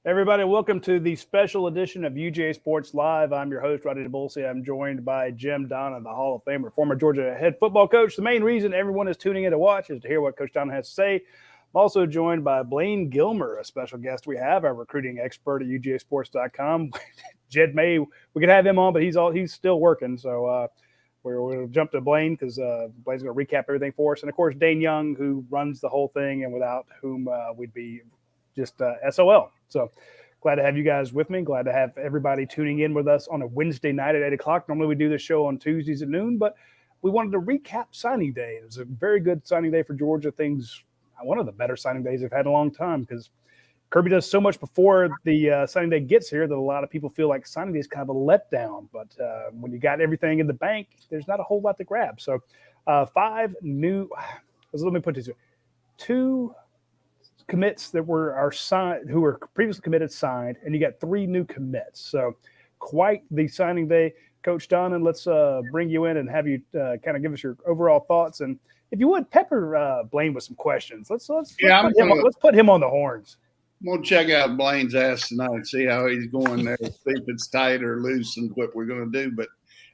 Everybody, welcome to the special edition of UGASports Live. I'm your host, Radi Nabulsi. I'm joined by Jim Donnan, the Hall of Famer, former Georgia head football coach. The main reason everyone is tuning in to watch is to hear what Coach Donnan has to say. I'm also joined by Blayne Gilmer, a special guest we have, our recruiting expert at UGAsports.com. Jed May, we could have him on, but he's still working. So we're going to jump to Blayne because Blayne's going to recap everything for us. And, of course, Dayne Young, who runs the whole thing and without whom we'd be just SOL. So glad to have you guys with me. Glad to have everybody tuning in with us on a Wednesday night at 8 o'clock. Normally we do this show on Tuesdays at noon, but we wanted to recap signing day. It was a very good signing day for Georgia. One of the better signing days they've had in a long time because Kirby does so much before the signing day gets here that a lot of people feel like signing day is kind of a letdown. But when you got everything in the bank, there's not a whole lot to grab. So 5 new – let me put this way. 2 commits that were signed, who were previously committed, signed, and you got 3 new commits. So quite the signing day. Coach Donnan, let's bring you in and have you kind of give us your overall thoughts. And if you would, pepper Blayne with some questions. Let's put him on the horns. I'm going to check out Blaine's ass tonight and see how he's going there, see if it's tight or loose and what we're going to do. But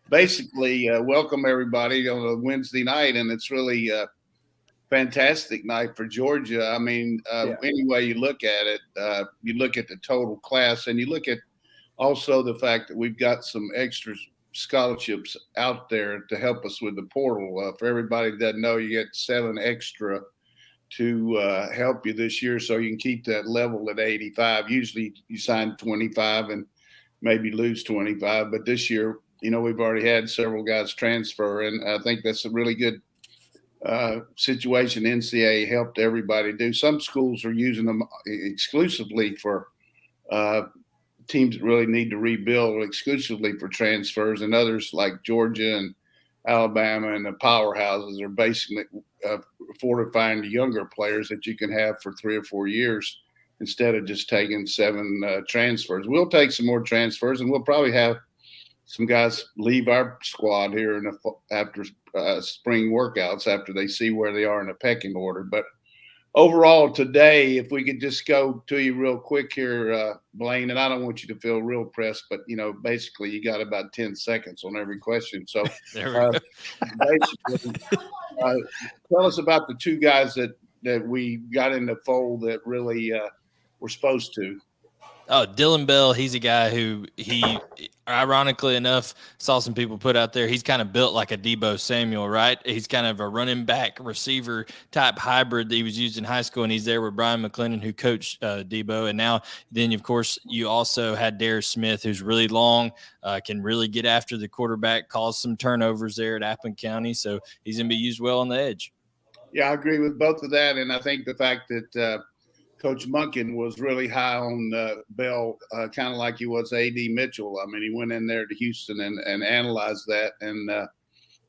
basically, welcome everybody on a Wednesday night, and it's really fantastic night for Georgia. I mean, any way you look at it, you look at the total class, and you look at also the fact that we've got some extra scholarships out there to help us with the portal. For everybody that doesn't know, you get 7 extra to help you this year, so you can keep that level at 85. Usually you sign 25 and maybe lose 25, but this year, we've already had several guys transfer, and I think that's a really good situation NCAA helped everybody do. Some schools are using them exclusively for teams that really need to rebuild, exclusively for transfers, and others like Georgia and Alabama and the powerhouses are basically fortifying the younger players that you can have for 3 or 4 years instead of just taking 7 transfers. We'll take some more transfers, and we'll probably have some guys leave our squad here after spring workouts after they see where they are in the pecking order. But overall today, if we could just go to you real quick here, Blayne, and I don't want you to feel real pressed, but, basically you got about 10 seconds on every question. So basically, tell us about the 2 guys that we got in the fold that really were supposed to. Oh, Dylan Bell, he's a guy who ironically enough, saw some people put out there, he's kind of built like a Deebo Samuel, right? He's kind of a running back receiver type hybrid that he was used in high school, and he's there with Brian McClendon, who coached Deebo. And now then, of course, you also had Darris Smith, who's really long, can really get after the quarterback, cause some turnovers there at Appleton County. So he's going to be used well on the edge. Yeah, I agree with both of that. And I think the fact that Coach Munkin was really high on Bell, kind of like he was A.D. Mitchell. I mean, he went in there to Houston and analyzed that and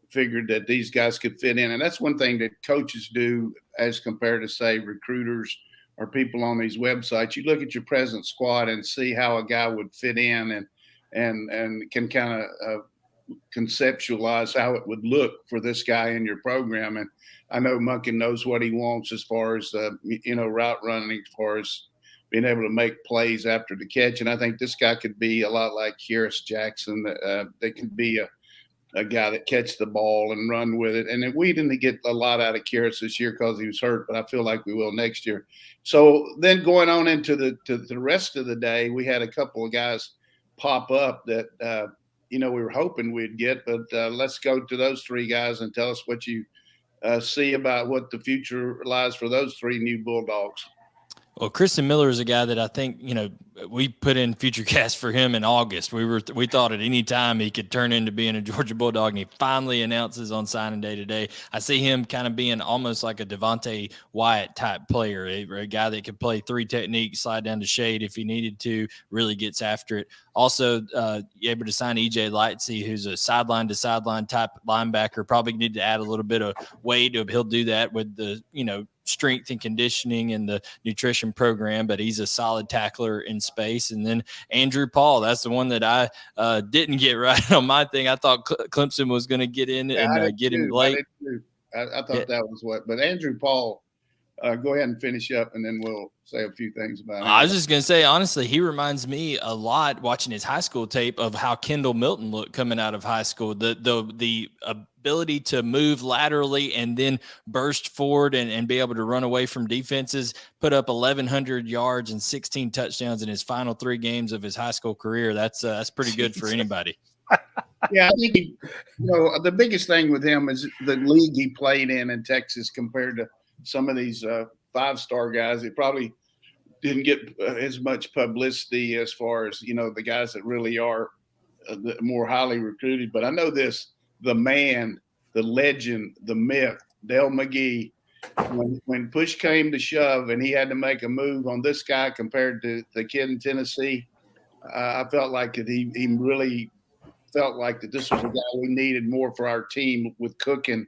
figured that these guys could fit in. And that's one thing that coaches do as compared to, say, recruiters or people on these websites. You look at your present squad and see how a guy would fit in and can kind of conceptualize how it would look for this guy in your program. And I know Munkin knows what he wants as far as, route running, as far as being able to make plays after the catch. And I think this guy could be a lot like Harris Jackson. They could be a guy that catch the ball and run with it. And we didn't get a lot out of Harris this year because he was hurt, but I feel like we will next year. So then going on into the rest of the day, we had a couple of guys pop up that, we were hoping we'd get. But let's go to those 3 guys and tell us what you see about what the future lies for those 3 new Bulldogs. Well, Kristen Miller is a guy that I think, we put in future cast for him in August. We thought at any time he could turn into being a Georgia Bulldog, and he finally announces on signing day today. I see him kind of being almost like a Devontae Wyatt type player, a guy that could play 3 techniques, slide down to shade if he needed to, really gets after it. Also, able to sign E.J. Lightsey, who's a sideline-to-sideline type linebacker. Probably need to add a little bit of weight. He'll do that with the, strength and conditioning and the nutrition program, but he's a solid tackler in space. And then Andrew Paul, that's the one that I didn't get right on my thing. I thought Clemson was going to get in and get him late. I thought that was but Andrew Paul, go ahead and finish up, and then we'll say a few things about him. I was just going to say, honestly, he reminds me a lot watching his high school tape of how Kendall Milton looked coming out of high school. The ability to move laterally and then burst forward and be able to run away from defenses, put up 1,100 yards and 16 touchdowns in his final 3 games of his high school career. That's pretty good for anybody. Yeah, I think the biggest thing with him is the league he played in Texas compared to some of these 5-star guys. He probably didn't get as much publicity as far as, the guys that really are the more highly recruited. But I know this, the man, the legend, the myth, Dale Mcgee, when push came to shove and he had to make a move on this guy compared to the kid in Tennessee, I felt like that he really felt like that this was a guy we needed more for our team with Cooking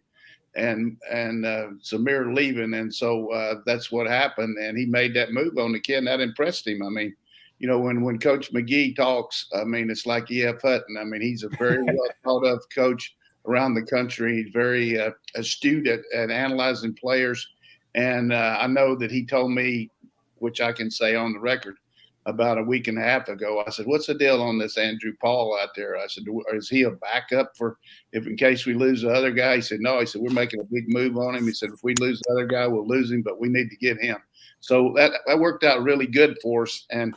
and Zamir leaving. And so that's what happened. And he made that move on the kid, and that impressed him. I mean, when Coach Mcgee talks, I mean, it's like E.F. Hutton. I mean, he's a very well thought of coach around the country. He's very astute at analyzing players. And I know that he told me, which I can say on the record, about a week and a half ago, I said, what's the deal on this Andrew Paul out there? I said, is he a backup for if in case we lose the other guy? He said, no. He said, we're making a big move on him. He said, if we lose the other guy, we'll lose him, but we need to get him. So that worked out really good for us. And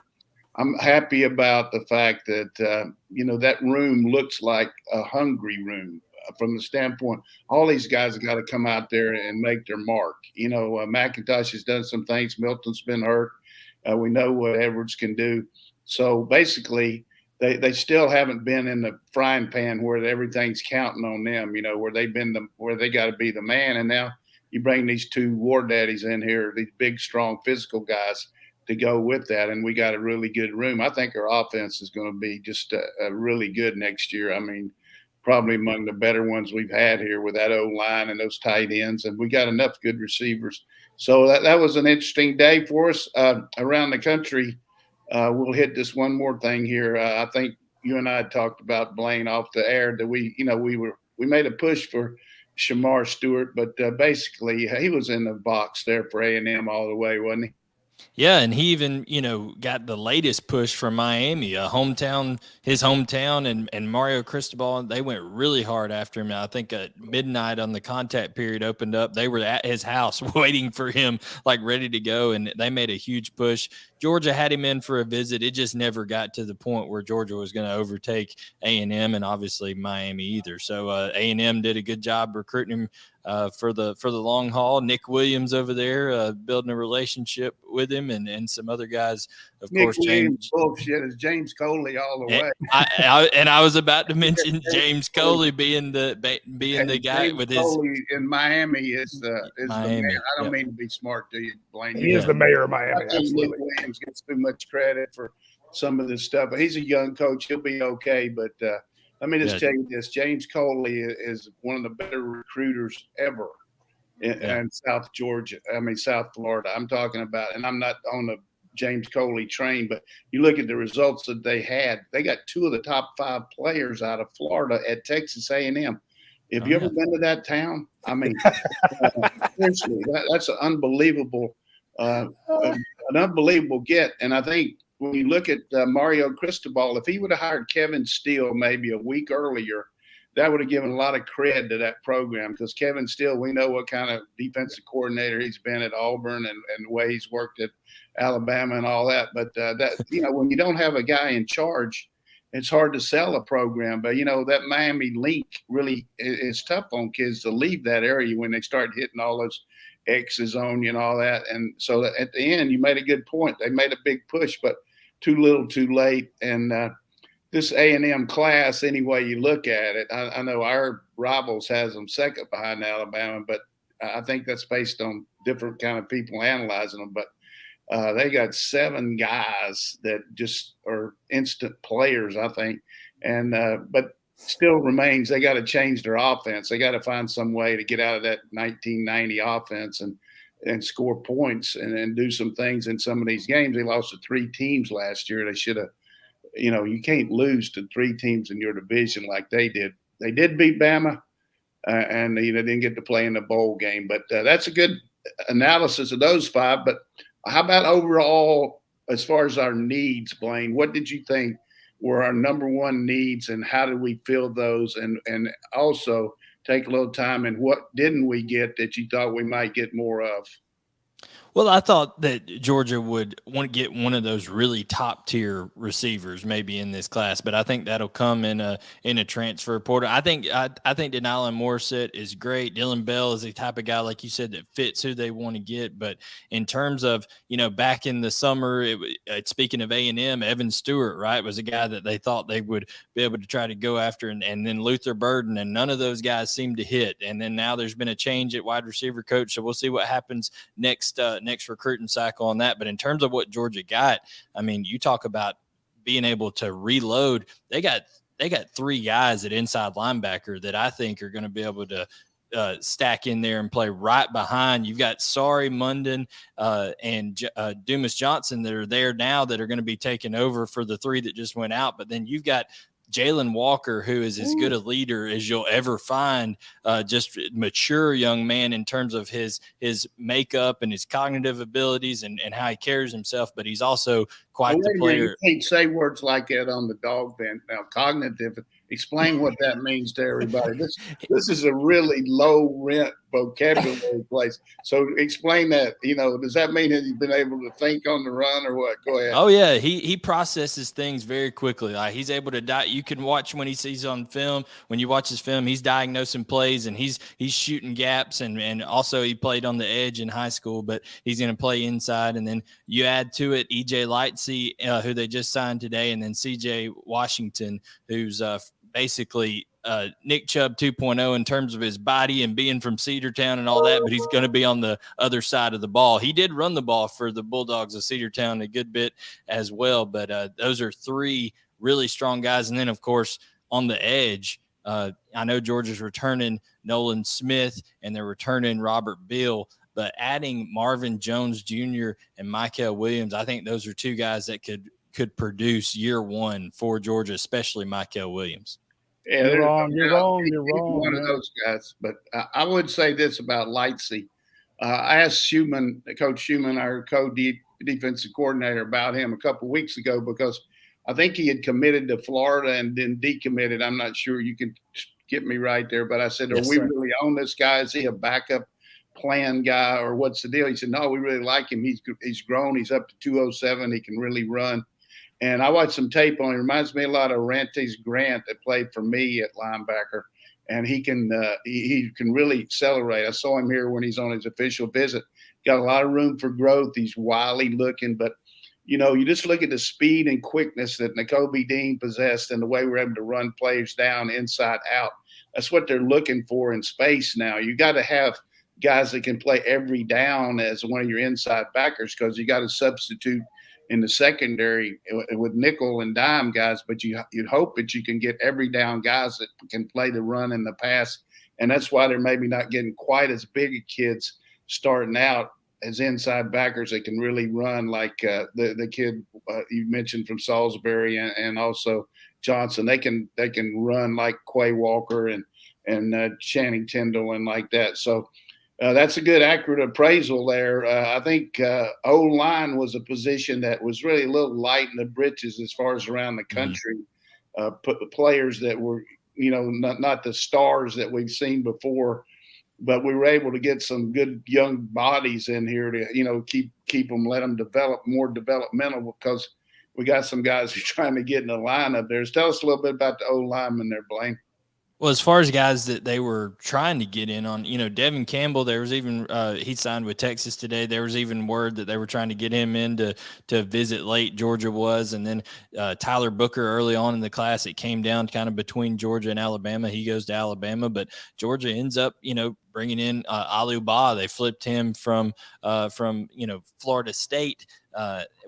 I'm happy about the fact that, that room looks like a hungry room from the standpoint. All these guys have got to come out there and make their mark. McIntosh has done some things. Milton's been hurt. We know what Edwards can do. So basically, they still haven't been in the frying pan where everything's counting on them, where they've been where they got to be the man. And now you bring these 2 war daddies in here, these big, strong, physical guys to go with that. And we got a really good room. I think our offense is going to be just a really good next year. I mean, probably among the better ones we've had here with that O-line and those tight ends. And we got enough good receivers. So that was an interesting day for us around the country. We'll hit this one more thing here. I think you and I talked about Blayne off the air that we made a push for Shamar Stewart, but basically he was in the box there for A&M all the way, wasn't he? Yeah, and he even, got the latest push from Miami, his hometown, and Mario Cristobal. They went really hard after him. I think at midnight on the contact period opened up, they were at his house waiting for him, like ready to go, and they made a huge push. Georgia had him in for a visit. It just never got to the point where Georgia was going to overtake A&M and obviously Miami either. So A&M did a good job recruiting him for the long haul. Nick Williams over there building a relationship with him and some other guys. Of Nick course, Williams, bullshit is James Coley all the way. I was about to mention James Coley being the guy James with Coley in Miami is Miami. the man. I don't mean to be smart to you, Blayne. He is the mayor of Miami. I think Absolutely. Nick Williams gets too much credit for some of this stuff. But he's a young coach. He'll be okay. But let me just tell you this. James Coley is one of the better recruiters ever in South Florida. I'm talking about, and I'm not on the James Coley train, but you look at the results that they had. They got 2 of the top 5 players out of Florida at Texas A&M. Have you ever been to that town? I mean, seriously, that's an unbelievable get. And I think when you look at Mario Cristobal, if he would have hired Kevin Steele maybe a week earlier, that would have given a lot of cred to that program, because Kevin Steele, we know what kind of defensive coordinator he's been at Auburn and the way he's worked at Alabama and all that. But when you don't have a guy in charge, it's hard to sell a program. But that Miami link really is tough on kids to leave that area when they start hitting all those X's on you and all that. And so at the end, you made a good point. They made a big push, but too little, too late. And this A&M class, any way you look at it, I know our rivals has them second behind Alabama, but I think that's based on different kind of people analyzing them. But they got 7 guys that just are instant players, I think. And but still remains they got to change their offense. They got to find some way to get out of that 1990 offense. And and score points and do some things in some of these games. They lost to 3 teams last year. They should have, you can't lose to 3 teams in your division like they did. They did beat Bama, and they didn't get to play in the bowl game. But that's a good analysis of those 5. But how about overall, as far as our needs, Blayne? What did you think were our number one needs, and how did we fill those? And also take a little time, and what didn't we get that you thought we might get more of? Well, I thought that Georgia would want to get one of those really top tier receivers maybe in this class, but I think that'll come in a transfer portal. I think Denalin Morissette is great. Dylan Bell is the type of guy, like you said, that fits who they want to get. But in terms of, back in the summer, speaking of A&M, Evan Stewart, right, was a guy that they thought they would be able to try to go after, and then Luther Burden, and none of those guys seemed to hit. And then now there's been a change at wide receiver coach, so we'll see what happens next recruiting cycle on that. But in terms of what Georgia got, I mean, you talk about being able to reload. They got 3 guys at inside linebacker that I think are going to be able to stack in there and play right behind. You've got Sari Munden and Dumas Johnson that are there now that are going to be taking over for the 3 that just went out. But then you've got Jalen Walker, who is as good a leader as you'll ever find, just mature young man in terms of his makeup and his cognitive abilities and how he carries himself, but he's also quite the player. You can't say words like that on the dog bench. Now, cognitive, explain what that means to everybody. This is a really low rent vocabulary place. So explain that. Does that mean that he's been able to think on the run or what? Go ahead. Oh yeah, he processes things very quickly. Like, he's able to you can watch when he sees on film. When you watch his film, he's diagnosing plays and he's shooting gaps, and also he played on the edge in high school, but he's going to play inside. And then you add to it EJ Lightsey, who they just signed today, and then CJ Washington, who's basically Nick Chubb 2.0 in terms of his body and being from Cedartown and all that, but he's going to be on the other side of the ball. He did run the ball for the Bulldogs of Cedartown a good bit as well, but those are 3 really strong guys. And then, of course, on the edge, I know Georgia's returning Nolan Smith and they're returning Robert Beal, but adding Marvin Jones Jr. and Michael Williams, I think those are 2 guys that could produce year 1 for Georgia, especially Michael Williams. Yeah, You're wrong. One of those guys. But I would say this about Lightsey. I asked Coach Schumann, our co-defensive coordinator, about him a couple of weeks ago because I think he had committed to Florida and then decommitted. I'm not sure. You can get me right there. But I said, yes, are we sir. really on this guy? Is he a backup plan guy or what's the deal? He said, no, we really like him. He's grown. He's up to 207. He can really run. And I watched some tape on him. It reminds me a lot of Rantes Grant that played for me at linebacker. And he can really accelerate. I saw him here when he's on his official visit. Got a lot of room for growth. He's wily looking. But, you just look at the speed and quickness that Nakobe Dean possessed and the way we're able to run players down inside out. That's what they're looking for in space now. You got to have guys that can play every down as one of your inside backers because you got to substitute in the secondary with nickel and dime guys, but you'd hope that you can get every down guys that can play the run and the pass. And that's why they're maybe not getting quite as big of kids starting out as inside backers that can really run like the kid you mentioned from Salisbury and also Johnson. They can run like Quay Walker and Channing Tindall and like that. So that's a good, accurate appraisal there. I think O-line was a position that was really a little light in the britches as far as around the country. Put the players that were, not the stars that we've seen before, but we were able to get some good young bodies in here to, keep them, let them develop more developmental because we got some guys who are trying to get in the lineup there. Tell us a little bit about the O-lineman there, Blayne. Well, as far as guys that they were trying to get in on, Devin Campbell, there was even he signed with Texas today. There was even word that they were trying to get him in to visit late. Georgia was. And then Tyler Booker early on in the class, it came down kind of between Georgia and Alabama. He goes to Alabama, but Georgia ends up, bringing in Ali Ba. They flipped him from Florida State.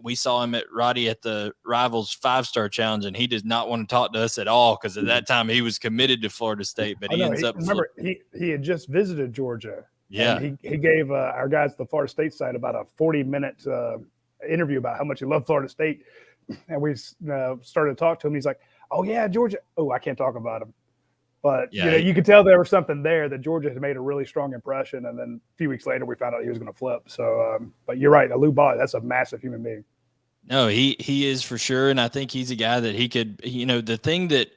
We saw him at Radi at the Rivals 5-Star Challenge, and he does not want to talk to us at all because at that time he was committed to Florida State. But he ends up. Remember, he had just visited Georgia. Yeah. And he gave our guys at the Florida State side about a 40-minute interview about how much he loved Florida State. And we started to talk to him. He's like, oh, yeah, Georgia. Oh, I can't talk about him. But, Yeah, you could tell there was something there that Georgia had made a really strong impression. And then a few weeks later, we found out he was going to flip. So, but you're right. Alou Ba, that's a massive human being. No, he is for sure, and I think he's a guy that he could. The thing that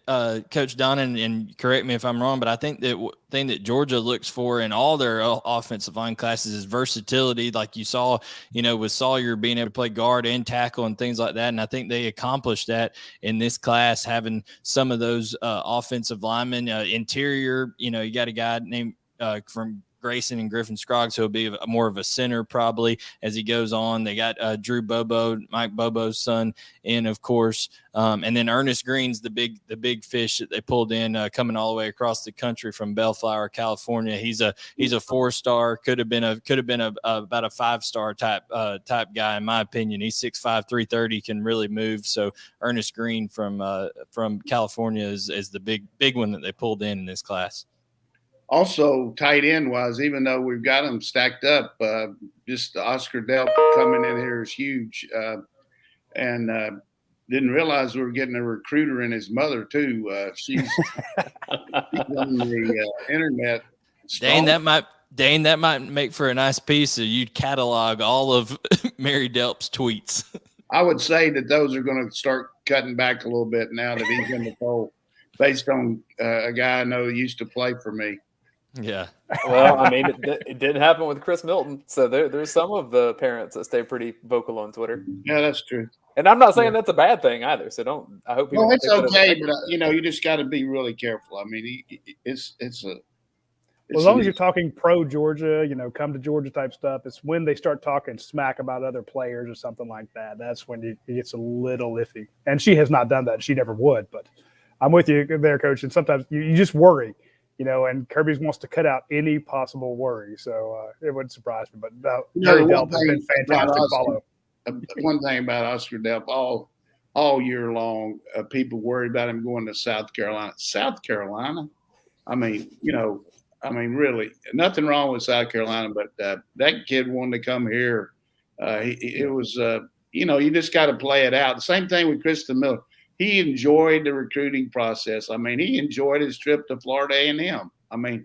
Coach Donnan, and correct me if I'm wrong, but I think that thing that Georgia looks for in all their offensive line classes is versatility. Like you saw, with Sawyer being able to play guard and tackle and things like that, and I think they accomplished that in this class, having some of those offensive linemen. Interior, you got a guy named from Grayson and Griffin Scroggs, who'll be more of a center probably as he goes on. They got Drew Bobo, Mike Bobo's son, in, of course, and then Ernest Greene's the big fish that they pulled in coming all the way across the country from Bellflower, California. He's a 4-star, could have been about a 5-star type guy in my opinion. He's 6'5", 330, can really move. So Ernest Greene from California is the big one that they pulled in this class. Also, tight end wise, even though we've got them stacked up, just Oscar Delp coming in here is huge, and didn't realize we were getting a recruiter in his mother too. She's on the internet. Dayne, that might make for a nice piece. So you'd catalog all of Mary Delp's tweets. I would say that those are going to start cutting back a little bit now that he's in the fold, based on a guy I know who used to play for me. Yeah. Well, I mean, it didn't happen with Chris Milton. So there's some of the parents that stay pretty vocal on Twitter. Yeah, that's true. And I'm not saying that's a bad thing either. So I hope people. Well, it's okay, but you just got to be really careful. I mean, it's as long as you're talking pro Georgia, come to Georgia type stuff, it's when they start talking smack about other players or something like that. That's when it gets a little iffy. And she has not done that. She never would. But I'm with you there, Coach. And sometimes you just worry. And Kirby wants to cut out any possible worry. So it wouldn't surprise me. But Mary Delp has been fantastic to follow. One thing about Oscar Delp, all year long, people worry about him going to South Carolina. South Carolina? I mean, really, nothing wrong with South Carolina, but that kid wanted to come here. It was, you just got to play it out. The same thing with Kristen Miller. He enjoyed the recruiting process. I mean, he enjoyed his trip to Florida A&M. I mean,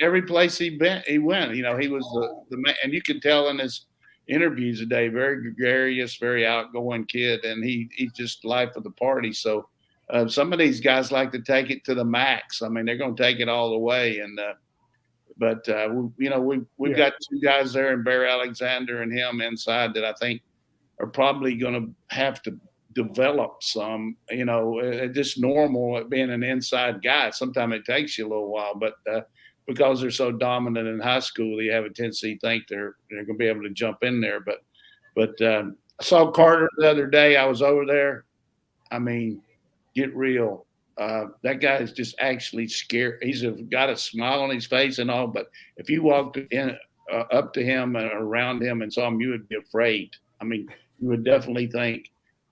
every place he went. He was the man, and you can tell in his interviews today, very gregarious, very outgoing kid, and he's just life of the party. So some of these guys like to take it to the max. I mean, they're going to take it all the way. And we've got two guys there, in Bear Alexander and him inside, that I think are probably going to have to develop some, just normal being an inside guy. Sometimes it takes you a little while, but because they're so dominant in high school, you have a tendency to think they're going to be able to jump in there. But I saw Carter the other day. I was over there. I mean, get real. That guy is just actually scared. He's got a smile on his face and all, but if you walked in up to him and around him and saw him, you would be afraid. I mean, you would definitely think.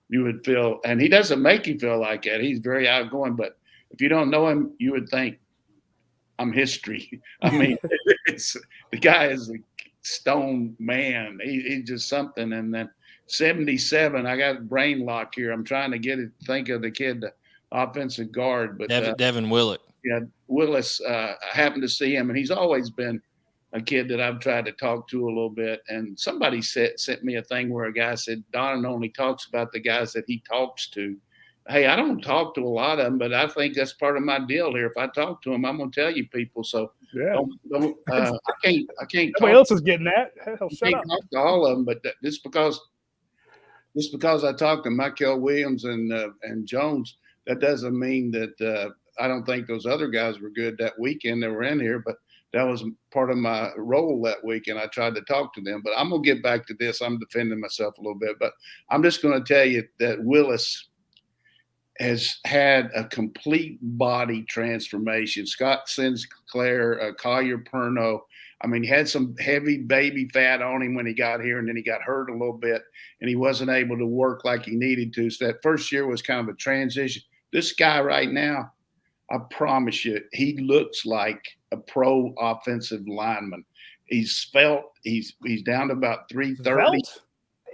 You would feel, and he doesn't make you feel like that. He's very outgoing, but if you don't know him, you would think, I'm history. I mean, the guy is a stone man. He's just something. And then 77, I got brain lock here. I'm trying to think of the kid, the offensive guard. But Devin Willett. Yeah, Willis, I happened to see him, and he's always been a kid that I've tried to talk to a little bit. And somebody sent me a thing where a guy said, Donnan only talks about the guys that he talks to. Hey, I don't talk to a lot of them, but I think that's part of my deal here. If I talk to them, I'm going to tell you people. So yeah, I can't. Nobody else is getting that. Hell, shut up. Talk to all of them, but just because I talked to Michael Williams and Jones, that doesn't mean that I don't think those other guys were good that weekend that were in here, but that was part of my role that week, and I tried to talk to them. But I'm going to get back to this. I'm defending myself a little bit, but I'm just going to tell you that Willis has had a complete body transformation. Scott Sinclair, Collier Perno. I mean, he had some heavy baby fat on him when he got here, and then he got hurt a little bit, and he wasn't able to work like he needed to. So that first year was kind of a transition. This guy right now, I promise you, he looks like a pro offensive lineman. He's svelte. He's down to about 330.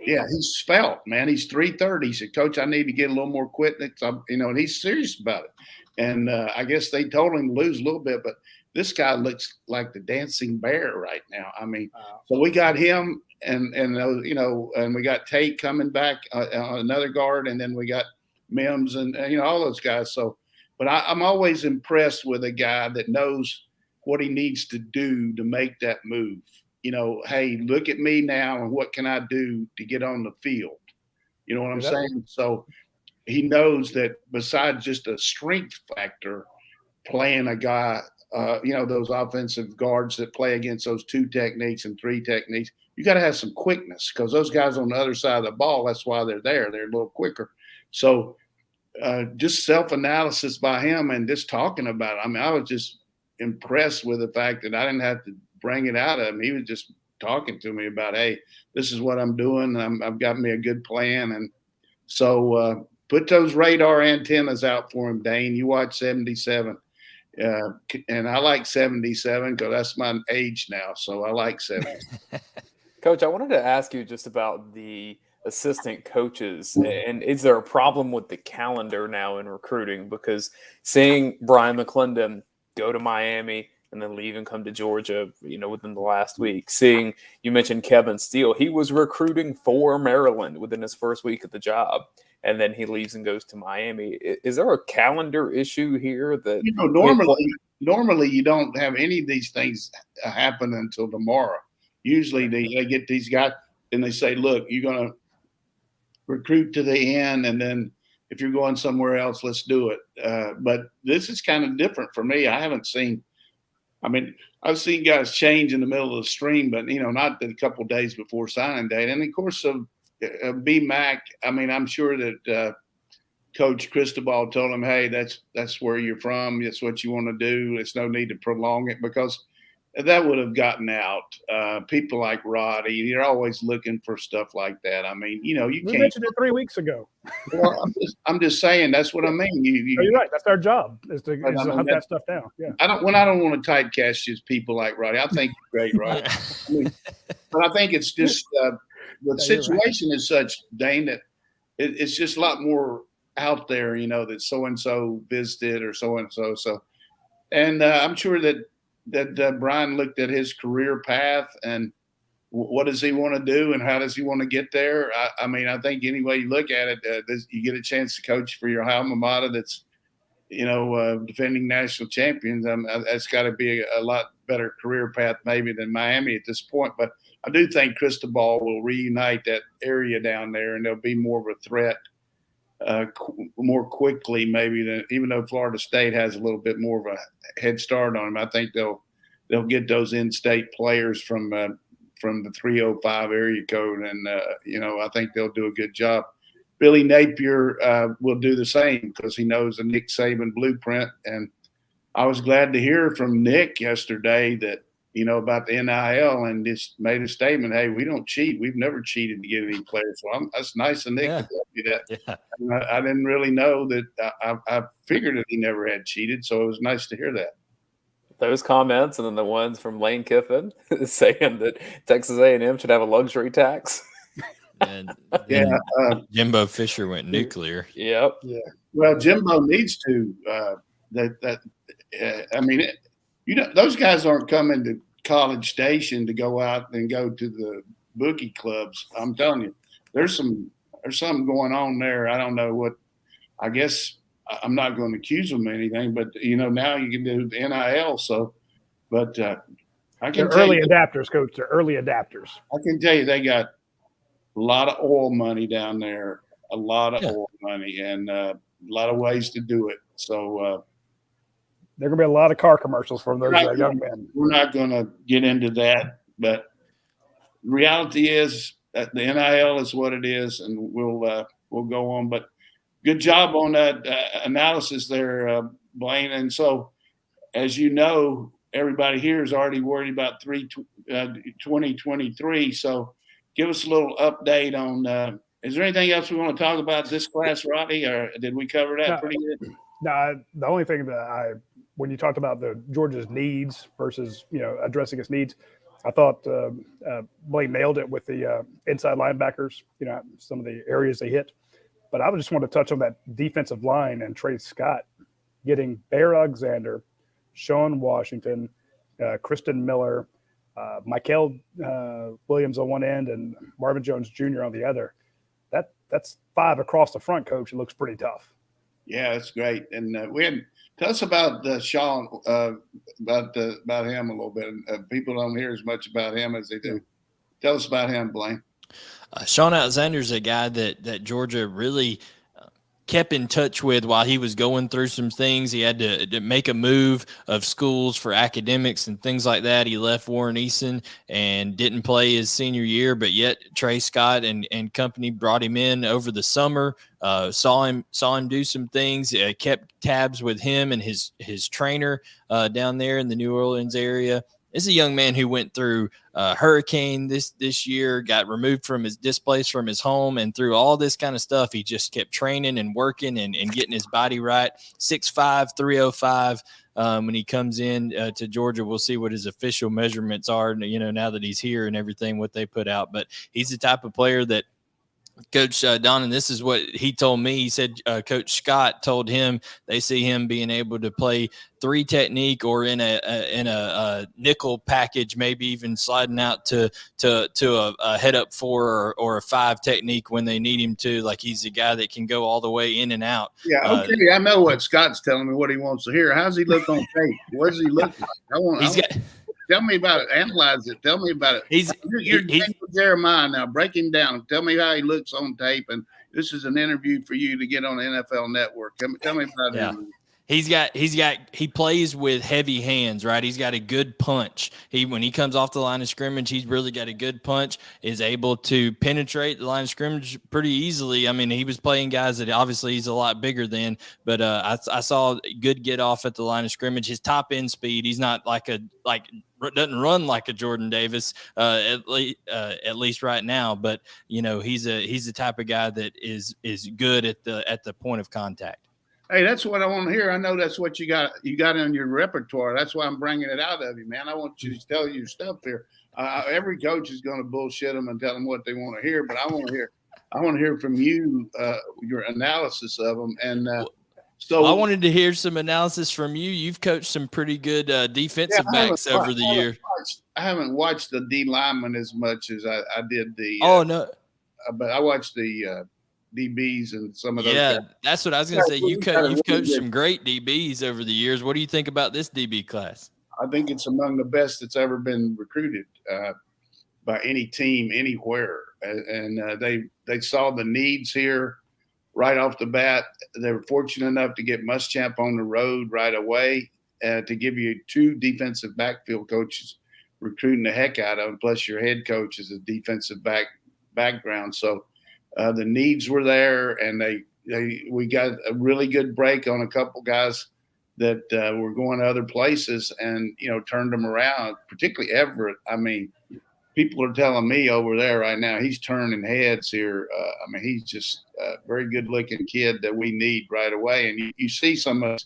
Yeah, he's svelte, man. He's 330. He said, Coach, I need to get a little more quickness. And he's serious about it. And I guess they told him to lose a little bit, but this guy looks like the dancing bear right now. I mean, so we got him and we got Tate coming back, another guard, and then we got Mims and all those guys. So, but I'm always impressed with a guy that knows what he needs to do to make that move. Hey, look at me now, and what can I do to get on the field? You know what I'm saying? So he knows that besides just a strength factor, playing a guy, those offensive guards that play against those 2 techniques and 3 techniques, you got to have some quickness because those guys on the other side of the ball, that's why they're there. They're a little quicker. So just self-analysis by him and just talking about it. I mean, I was just impressed with the fact that I didn't have to bring it out of him. He was just talking to me about, hey, this is what I'm doing. I've got me a good plan. And so put those radar antennas out for him, Dayne. You watch 77. And I like 77 because that's my age now. So I like 70. Coach, I wanted to ask you just about the assistant coaches. And is there a problem with the calendar now in recruiting? Because seeing Brian McClendon go to Miami and then leave and come to Georgia, within the last week. Seeing, you mentioned Kevin Steele, he was recruiting for Maryland within his first week of the job, and then he leaves and goes to Miami. Is there a calendar issue here that normally you don't have any of these things happen until tomorrow. Usually they get these guys and they say, look, you're going to recruit to the end, and then if you're going somewhere else, let's do it. But this is kind of different for me. I've seen guys change in the middle of the stream, but, not a couple of days before signing day. And, of course, B-Mac, I'm sure that Coach Cristobal told him, hey, that's where you're from. That's what you want to do. There's no need to prolong it because that would have gotten out. People like Radi, they're always looking for stuff like that. You can't. We mentioned it 3 weeks ago. Well, I'm just saying that's what I mean. You're right. That's our job is to hunt that stuff down. Yeah. I don't want to typecast just people like Radi. I think you're great, Radi. But I think it's just the situation is such, Dayne, that it's just a lot more out there. That so and so visited or so and so. So, and I'm sure that Brian looked at his career path and what does he want to do and how does he want to get there. I think any way you look at it, you get a chance to coach for your alma mater that's, defending national champions. That's got to be a lot better career path maybe than Miami at this point. But I do think Cristobal will reunite that area down there and there'll be more of a threat more quickly maybe than, even though Florida State has a little bit more of a head start on them. I think they'll get those in-state players from the 305 area code, and I think they'll do a good job. Billy Napier will do the same because he knows the Nick Saban blueprint, and I was glad to hear from Nick yesterday that about the NIL and just made a statement. Hey, we don't cheat. We've never cheated to get any players. So that's nice of Nick to tell you that. Yeah. I didn't really know that. I figured that he never had cheated, so it was nice to hear that. Those comments, and then the ones from Lane Kiffin saying that Texas A&M should have a luxury tax. And Jimbo Fisher went nuclear. Yep. Yeah. Well, Jimbo needs to. Those guys aren't coming to College Station to go out and go to the bookie clubs. I'm telling you, there's something going on there. I don't know what. I guess I'm not going to accuse them of anything, but now you can do the NIL. So, but I can. They're early adapters, Coach. They're early adapters. I can tell you, they got a lot of oil money down there. A lot of oil money, and a lot of ways to do it. So. There are going to be a lot of car commercials from those young men. We're not going to get into that, but the reality is that the NIL is what it is, and we'll go on. But good job on that analysis there, Blayne. And so, as you know, everybody here is already worried about 2023. So give us a little update on is there anything else we want to talk about this class, Radi, or did we cover that pretty good? No, the only thing that when you talked about the Georgia's needs versus, addressing its needs, I thought Blayne nailed it with the inside linebackers, some of the areas they hit. But I just want to touch on that defensive line and Trey Scott getting Bear Alexander, Sean Washington, Kristen Miller, Michael Williams on one end, and Marvin Jones Jr. on the other. That's 5 across the front, Coach. It looks pretty tough. Yeah, that's great. And tell us about Sean, about him a little bit. People don't hear as much about him as they do. Tell us about him, Blayne. Sean Alexander's a guy that Georgia really kept in touch with while he was going through some things. He had to make a move of schools for academics and things like that. He left Warren Eason and didn't play his senior year, but yet Trey Scott and company brought him in over the summer, saw him do some things, kept tabs with him and his trainer down there in the New Orleans area. This is a young man who went through a hurricane this year, got removed from displaced from his home, and through all this kind of stuff, he just kept training and working and getting his body right. 6'5", 305. When he comes in to Georgia, we'll see what his official measurements are, now that he's here and everything, what they put out. But he's the type of player that Coach Donnan, this is what he told me. He said Coach Scott told him they see him being able to play 3 technique or in a nickel package, maybe even sliding out to a head up 4 or a 5 technique when they need him to. Like, he's a guy that can go all the way in and out. Yeah, okay. I know what Scott's telling me, what he wants to hear. How's he look on tape? What does he look like? Tell me about it. Analyze it. Tell me about it. You're Jeremiah now. Break him down. Tell me how he looks on tape. And this is an interview for you to get on the NFL Network. Tell me about him. He plays with heavy hands, right? He's got a good punch. When he comes off the line of scrimmage, he's really got a good punch, is able to penetrate the line of scrimmage pretty easily. I mean, he was playing guys that obviously he's a lot bigger than, but I saw good get off at the line of scrimmage. His top end speed, he's not doesn't run like a Jordan Davis, at least right now, but he's the type of guy that is good at the point of contact. Hey, that's what I want to hear. I know that's what you got in your repertoire. That's why I'm bringing it out of you, man. I want you to tell your stuff here. Every coach is going to bullshit them and tell them what they want to hear, but I want to hear from you, your analysis of them. And so I wanted to hear some analysis from you. You've coached some pretty good defensive backs over the year. I haven't watched the D lineman as much as I did the. No. But I watched the DBs and some of those. Yeah, guys. that's what I was going to say. You've coached some great DBs over the years. What do you think about this DB class? I think it's among the best that's ever been recruited by any team anywhere. And they saw the needs here right off the bat. They were fortunate enough to get Muschamp on the road right away to give you 2 defensive backfield coaches recruiting the heck out of them. Plus your head coach is a defensive background. So the needs were there, and we got a really good break on a couple guys that were going to other places and, turned them around, particularly Everett. I mean, people are telling me over there right now, he's turning heads here. He's just a very good-looking kid that we need right away. And you see some of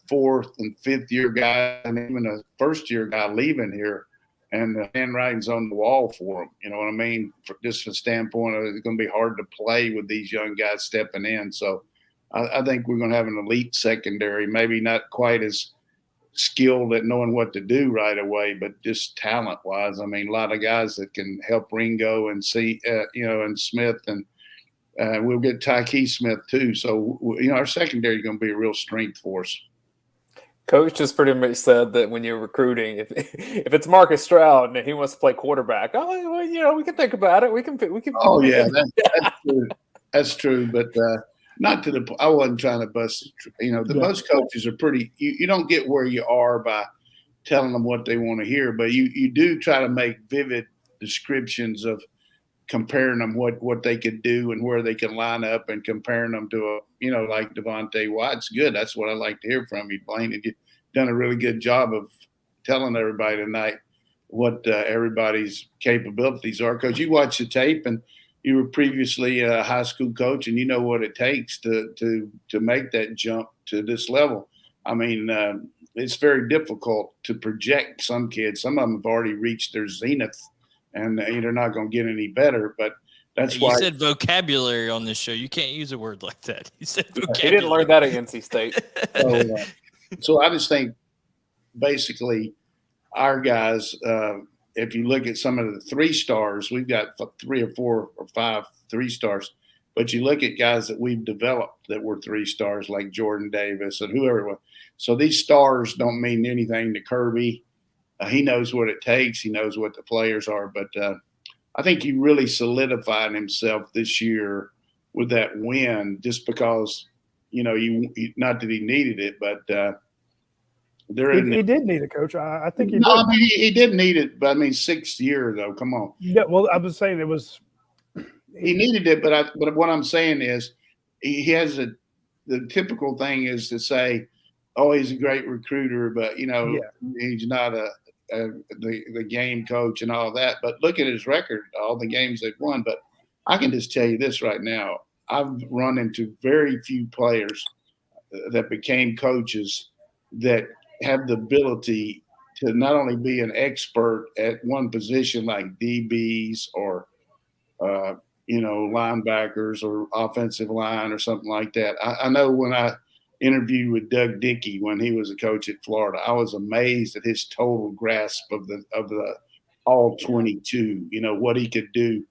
4th and 5th year guys and even a first-year guy leaving here, and the handwriting's on the wall for them. You know what I mean? Just from the standpoint of it's going to be hard to play with these young guys stepping in. So I think we're going to have an elite secondary, maybe not quite as skilled at knowing what to do right away, but just talent-wise. I mean, a lot of guys that can help Ringo and and Smith, and we'll get Tyke Smith too. So, our secondary is going to be a real strength for us. Coach just pretty much said that when you're recruiting, if it's Marcus Stroud and he wants to play quarterback, we can think about it. We can. Oh yeah, that's true. That's true, but not to the. I wasn't trying to bust. Most coaches are pretty. You don't get where you are by telling them what they want to hear, but you do try to make vivid descriptions of comparing them what they could do and where they can line up, and comparing them to like Devontae Watt's good. That's what I like to hear from you, Blayne. And you've done a really good job of telling everybody tonight what everybody's capabilities are, because you watch the tape and you were previously a high school coach and you know what it takes to make that jump to this level. I mean, it's very difficult to project some kids. Some of them have already reached their zenith, and they're not going to get any better. But that's why you said vocabulary on this show. You can't use a word like that. You said vocabulary. He didn't learn that at NC State. So I just think basically our guys, if you look at some of the 3-stars, we've got 3 or 4 or 5 3-stars. But you look at guys that we've developed that were 3-stars, like Jordan Davis and whoever. So these stars don't mean anything to Kirby. He knows what it takes. He knows what the players are. But I think he really solidified himself this year with that win, just because, not that he needed it, but he did need it, Coach. I think he did. I mean, he did need it, but I mean, 6th year though. Come on. Yeah. Well, I was saying it was. He needed it, but what I'm saying is, he has the typical thing is to say, "Oh, he's a great recruiter," but he's not the game coach and all that. But look at his record, all the games they've won. But I can just tell you this right now: I've run into very few players that became coaches that have the ability to not only be an expert at one position like DBs or linebackers or offensive line or something like that. I know when I interviewed with Doug Dickey when he was a coach at Florida, I was amazed at his total grasp of the all 22. What he could do.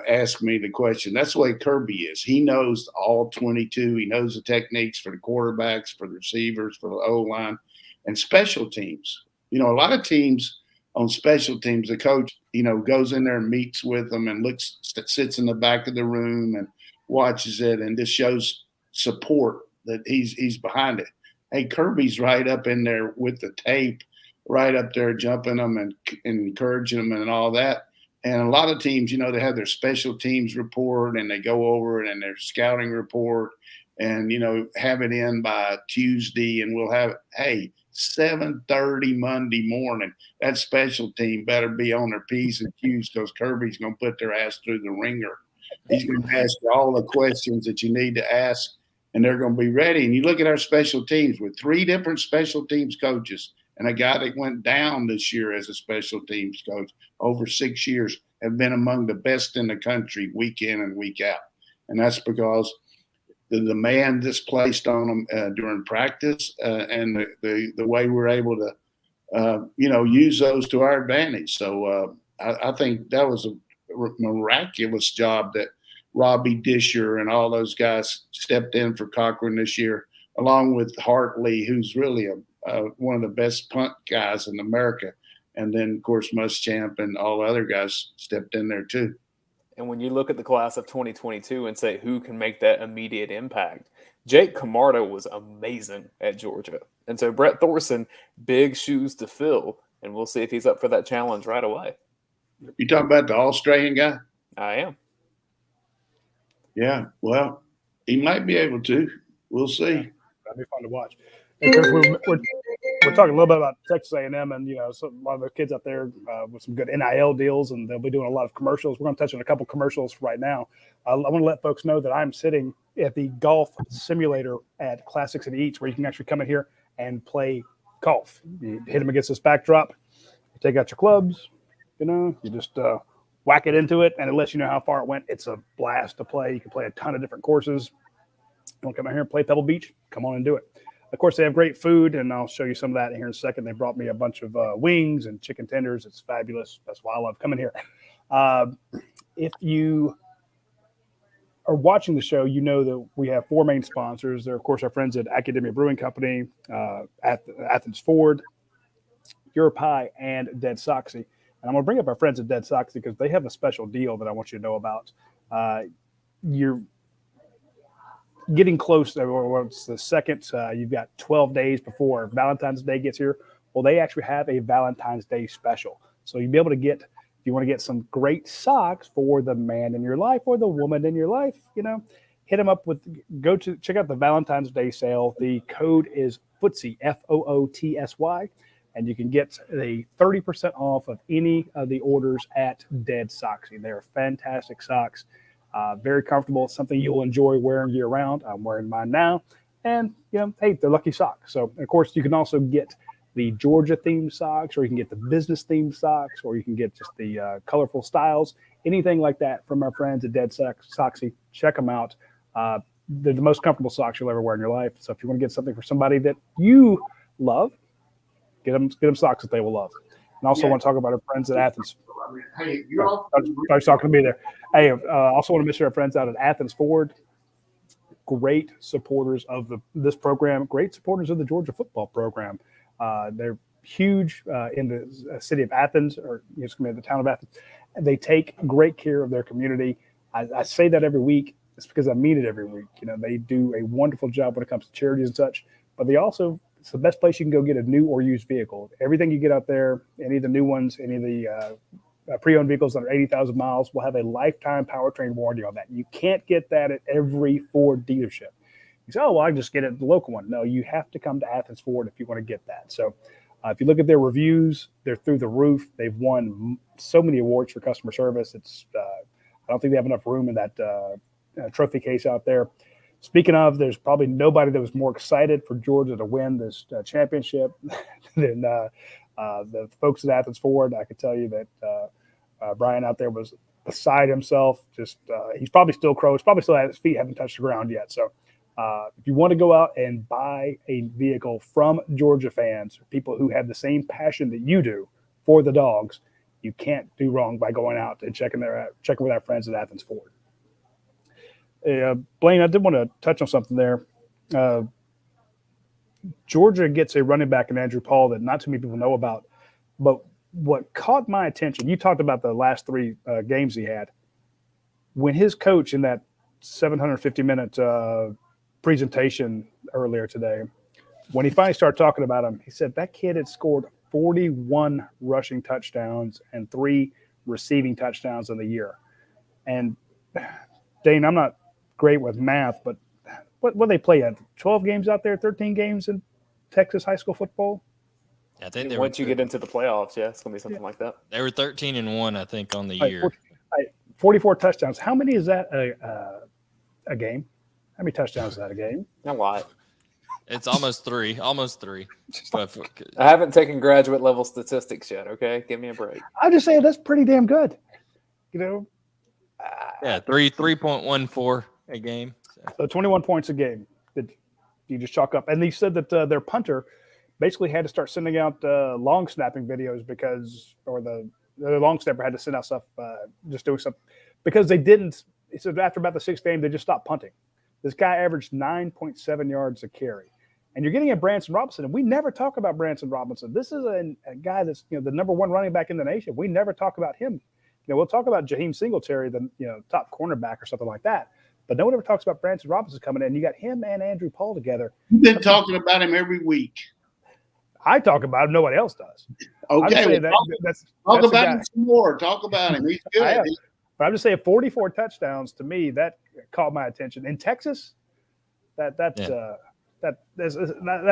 Ask me the question. That's the way Kirby is. He knows all 22. He knows the techniques for the quarterbacks, for the receivers, for the O-line, and special teams. A lot of teams on special teams, the coach, goes in there and meets with them and sits in the back of the room and watches it and just shows support that he's behind it. Hey, Kirby's right up in there with the tape, right up there jumping them and encouraging them and all that. And a lot of teams, they have their special teams report and they go over it and their scouting report and, have it in by Tuesday, and we'll have, hey, 7:30 Monday morning, that special team better be on their P's and Q's, because Kirby's going to put their ass through the ringer. He's going to ask you all the questions that you need to ask, and they're going to be ready. And you look at our special teams with 3 different special teams coaches, and a guy that went down this year as a special teams coach over 6 years, have been among the best in the country week in and week out. And that's because the demand that's placed on them during practice and the way we're able to, use those to our advantage. So I think that was a miraculous job that Robbie Disher and all those guys stepped in for Cochran this year, along with Hartley, who's really one of the best punt guys in America. And then, of course, Muschamp and all the other guys stepped in there too. And when you look at the class of 2022 and say who can make that immediate impact, Jake Camardo was amazing at Georgia. And so Brett Thorson, big shoes to fill, and we'll see if he's up for that challenge right away. You talking about the Australian guy? I am. Yeah, well, he might be able to. We'll see. That'd be fun to watch. Because we're talking a little bit about Texas A&M and, a lot of the kids out there with some good NIL deals, and they'll be doing a lot of commercials. We're going to touch on a couple commercials right now. I want to let folks know that I'm sitting at the golf simulator at Classics and Eats, where you can actually come in here and play golf. You hit them against this backdrop, you take out your clubs, you just whack it into it, and it lets you know how far it went. It's a blast to play. You can play a ton of different courses. You want to come out here and play Pebble Beach? Come on and do it. Of course, they have great food, and I'll show you some of that here in a second. They brought me a bunch of wings and chicken tenders. It's fabulous. That's why I love coming here. If you are watching the show, you know that we have 4 main sponsors. They're, of course, our friends at Academia Brewing Company, Athens Ford, Europe and Dead Soxy. And I'm going to bring up our friends at Dead Soxy because they have a special deal that I want you to know about. You're getting close. It's the second. You've got 12 days before Valentine's Day gets here. Well, they actually have a Valentine's Day special. So you'll be able to get, if you want to get some great socks for the man in your life or the woman in your life, hit them up with, check out the Valentine's Day sale. The code is FOOTSY, FOOTSY, and you can get a 30% off of any of the orders at Dead Soxy. They're fantastic socks. Very comfortable. It's something you'll enjoy wearing year round. I'm wearing mine now. And, hey, they're lucky socks. So, of course, you can also get the Georgia-themed socks, or you can get the business-themed socks, or you can get just the colorful styles, anything like that from our friends at Dead Soxy. Check them out. They're the most comfortable socks you'll ever wear in your life. So if you want to get something for somebody that you love, get them socks that they will love. And also want to talk about our friends at Athens. Hey, I was talking to me there. Hey, also want to mention our friends out at Athens Ford. Great supporters of this program. Great supporters of the Georgia football program. They're huge in the city of Athens, or the town of Athens. They take great care of their community. I say that every week. It's because I mean it every week. They do a wonderful job when it comes to charities and such, but it's the best place you can go get a new or used vehicle. Everything you get out there, any of the new ones, any of the pre-owned vehicles under 80,000 miles will have a lifetime powertrain warranty on that. You can't get that at every Ford dealership. You say, I can just get it at the local one. No, you have to come to Athens Ford if you want to get that. So if you look at their reviews, they're through the roof. They've won so many awards for customer service. I don't think they have enough room in that trophy case out there. Speaking of, there's probably nobody that was more excited for Georgia to win this championship than the folks at Athens Ford. I could tell you that Brian out there was beside himself. He's probably still crows, probably still his feet haven't touched the ground yet. So if you want to go out and buy a vehicle from Georgia fans, people who have the same passion that you do for the Dogs, you can't do wrong by going out and checking with our friends at Athens Ford. Blayne, I did want to touch on something there. Georgia gets a running back in Andrew Paul that not too many people know about, but what caught my attention, you talked about the last three games he had. When his coach in that 750-minute presentation earlier today, when he finally started talking about him, he said that kid had scored 41 rushing touchdowns and 3 receiving touchdowns in the year. And Dayne, I'm not great with math, but what they play at 12 games out there, 13 games in Texas high school football. I think once you get into the playoffs, it's gonna be something like that. They were 13-1, I think, on the year. 44 touchdowns. How many is that a game? How many touchdowns is that a game? A lot. It's almost 3. But I haven't taken graduate level statistics yet. Okay, give me a break. I just say that's pretty damn good. 3.14 a game. So 21 points a game that you just chalk up. And they said that their punter basically had to start sending out long snapping videos the long snapper had to send out stuff, just doing stuff because they didn't. He said after about the 6th game, they just stopped punting. This guy averaged 9.7 yards a carry. And you're getting at Branson Robinson, and we never talk about Branson Robinson. This is a guy that's the number 1 running back in the nation. We never talk about him. We'll talk about Jaheim Singletary, the top cornerback or something like that. But no one ever talks about Branson Robinson coming in. You got him and Andrew Paul together. You've been talking about him every week. I talk about him. Nobody else does. Okay, talk about him some more. Talk about him. He's good. But I'm just saying 44 touchdowns to me, that caught my attention. In Texas, that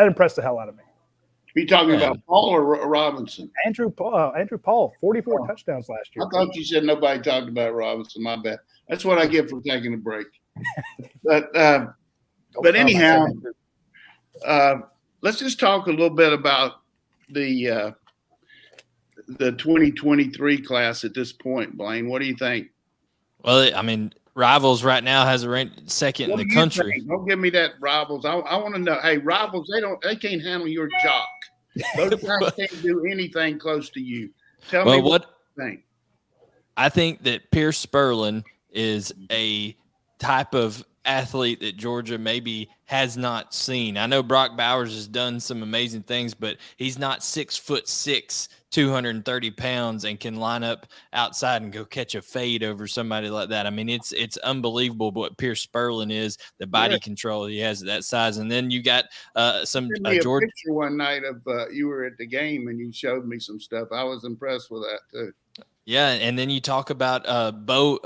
impressed the hell out of me. Are you talking about Paul or Robinson? Andrew Paul, 44 touchdowns last year. I thought you said nobody talked about Robinson. My bad. That's what I get for taking a break. But anyhow, let's just talk a little bit about the 2023 class at this point, Blayne. What do you think? Well, I mean, Rivals right now has a ranked second in the country. Think? Don't give me that Rivals. I want to know. Hey, Rivals, they can't handle your jock. Those guys can't do anything close to you. Tell me what you think. I think that Pierce Spurlin is a type of athlete that Georgia maybe has not seen. I know Brock Bowers has done some amazing things, but he's not 6'6", 230 pounds and can line up outside and go catch a fade over somebody like that. I mean, it's unbelievable what Pierce Spurlin is, the body control he has at that size. And then you got some Georgia picture one night of you were at the game and you showed me some stuff. I was impressed with that too. Yeah, and then you talk about Bo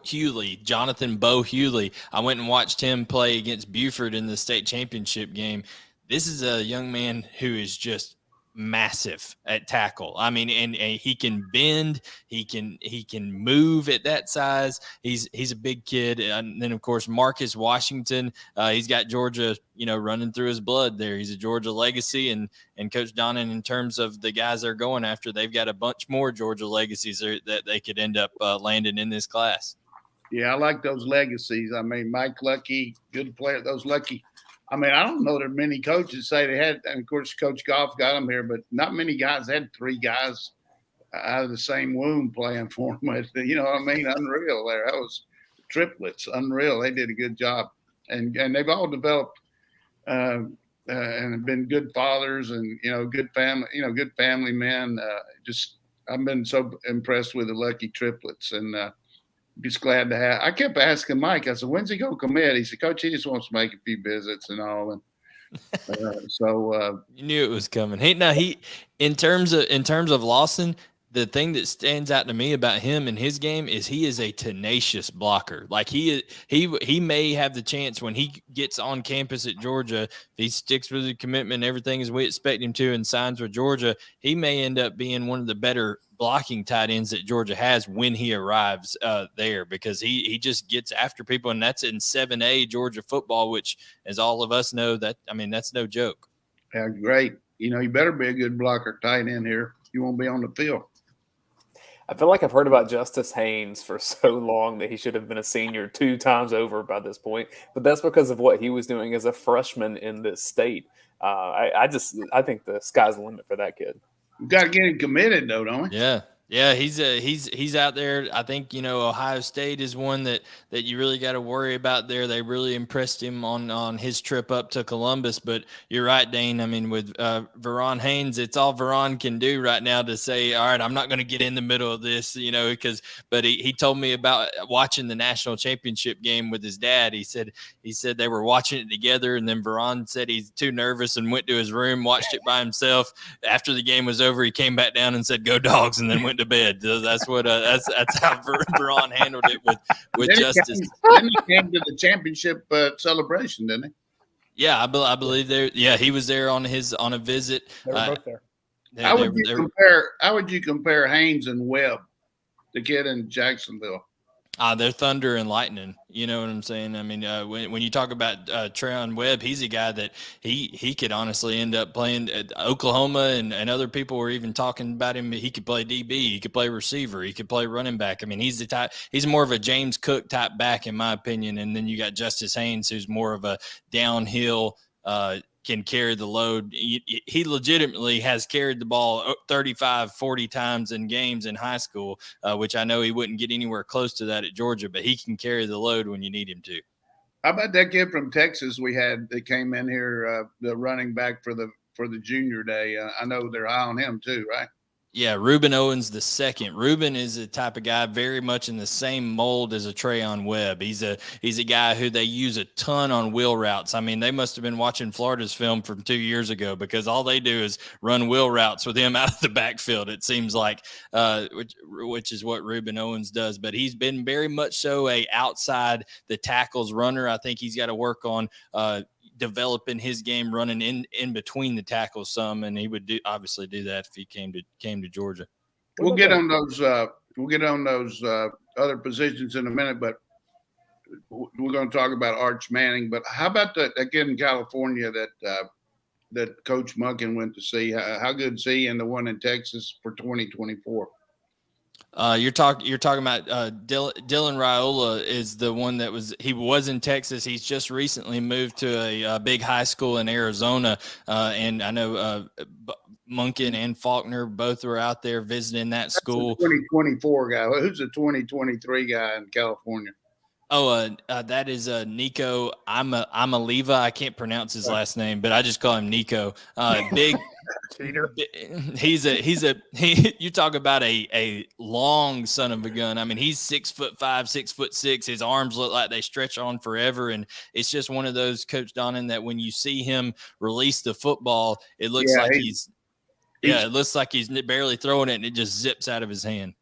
Hewley, Jonathan Bo Hewley. I went and watched him play against Buford in the state championship game. This is a young man who is just massive at tackle. I mean, and he can bend, he can move at that size. He's a big kid. And then of course Marcus Washington, he's got Georgia, running through his blood there. He's a Georgia legacy, and Coach Donnan, in terms of the guys they're going after, they've got a bunch more Georgia legacies that they could end up landing in this class. Yeah, I like those legacies. I mean, Mike Lucky, good player. Those Lucky. I mean, I don't know that many coaches say they had, and of course, Coach Goff got them here, but not many guys had 3 guys out of the same womb playing for them. You know what I mean? Unreal there. That was triplets. Unreal. They did a good job. And they've all developed and have been good fathers and, good family men. I've been so impressed with the Lucky triplets, and just glad to have. I kept asking Mike. I said, "When's he gonna commit?" He said, "Coach, he just wants to make a few visits and all." And you knew it was coming. He in terms of Lawson, the thing that stands out to me about him and his game is he is a tenacious blocker. Like he may have the chance when he gets on campus at Georgia, if he sticks with the commitment, everything as we expect him to, and signs with Georgia, he may end up being one of the better blocking tight ends that Georgia has when he arrives there, because he just gets after people, and that's in 7A Georgia football, which, as all of us know, that's no joke. Yeah, great. You better be a good blocker tight end here. You won't be on the field. I feel like I've heard about Justice Haynes for so long that he should have been a senior 2 times over by this point, but that's because of what he was doing as a freshman in this state. I think the sky's the limit for that kid. We got to get him committed, though, don't we? Yeah, he's out there. I think Ohio State is one that you really got to worry about there. They really impressed him on his trip up to Columbus. But you're right, Dane. I mean, with Verron Haynes, it's all Verron can do right now to say, all right, I'm not going to get in the middle of this, but he told me about watching the national championship game with his dad. He said they were watching it together, and then Verron said he's too nervous and went to his room, watched it by himself. After the game was over, he came back down and said, "Go Dogs," and then went to bed. So that's what that's how Verron handled it with Justice. Then he came to the championship celebration, didn't he? Yeah, I believe there. Yeah, he was there on a visit. They were both there. How would you compare Haynes and Webb, the kid in Jacksonville? They're thunder and lightning. You know what I'm saying? I mean, when you talk about Treon Webb, he's a guy that he could honestly end up playing at Oklahoma, and other people were even talking about him. He could play DB, he could play receiver, he could play running back. I mean, he's the type. He's more of a James Cook type back, in my opinion. And then you got Justice Haynes, who's more of a downhill. Can carry the load. He legitimately has carried the ball 35, 40 times in games in high school, which I know he wouldn't get anywhere close to that at Georgia, but he can carry the load when you need him to. How about that kid from Texas we had that came in here, the running back for the junior day? I know they're high on him too, right? Yeah, Reuben Owens the second. Reuben is a type of guy very much in the same mold as a Treon Webb. He's a guy who they use a ton on wheel routes. I mean, they must have been watching Florida's film from 2 years ago, because all they do is run wheel routes with him out of the backfield, it seems like, which is what Reuben Owens does. But he's been very much so a outside the tackles runner. I think he's got to work on developing his game running in between the tackles some, and he would obviously do that if he came to Georgia. We'll get on those other positions in a minute, but we're going to talk about Arch Manning. But how about that kid in California that Coach Munkin went to see? How good is he, and the one in Texas for 2024? You're talking about Dylan Raiola is the one that was in Texas. He's just recently moved to a big high school in Arizona, and I know Munkin and Faulkner both were out there visiting that school. That's a 2024 guy. Who's a 2023 guy in California? That is Nico. I'm a Leva. I can't pronounce his last name, but I just call him Nico. Big. Cheater. You talk about a long son of a gun. I mean, he's 6'5", 6'6". His arms look like they stretch on forever, and it's just one of those, Coach Donnan, that when you see him release the football, it looks like it looks like he's barely throwing it, and it just zips out of his hand.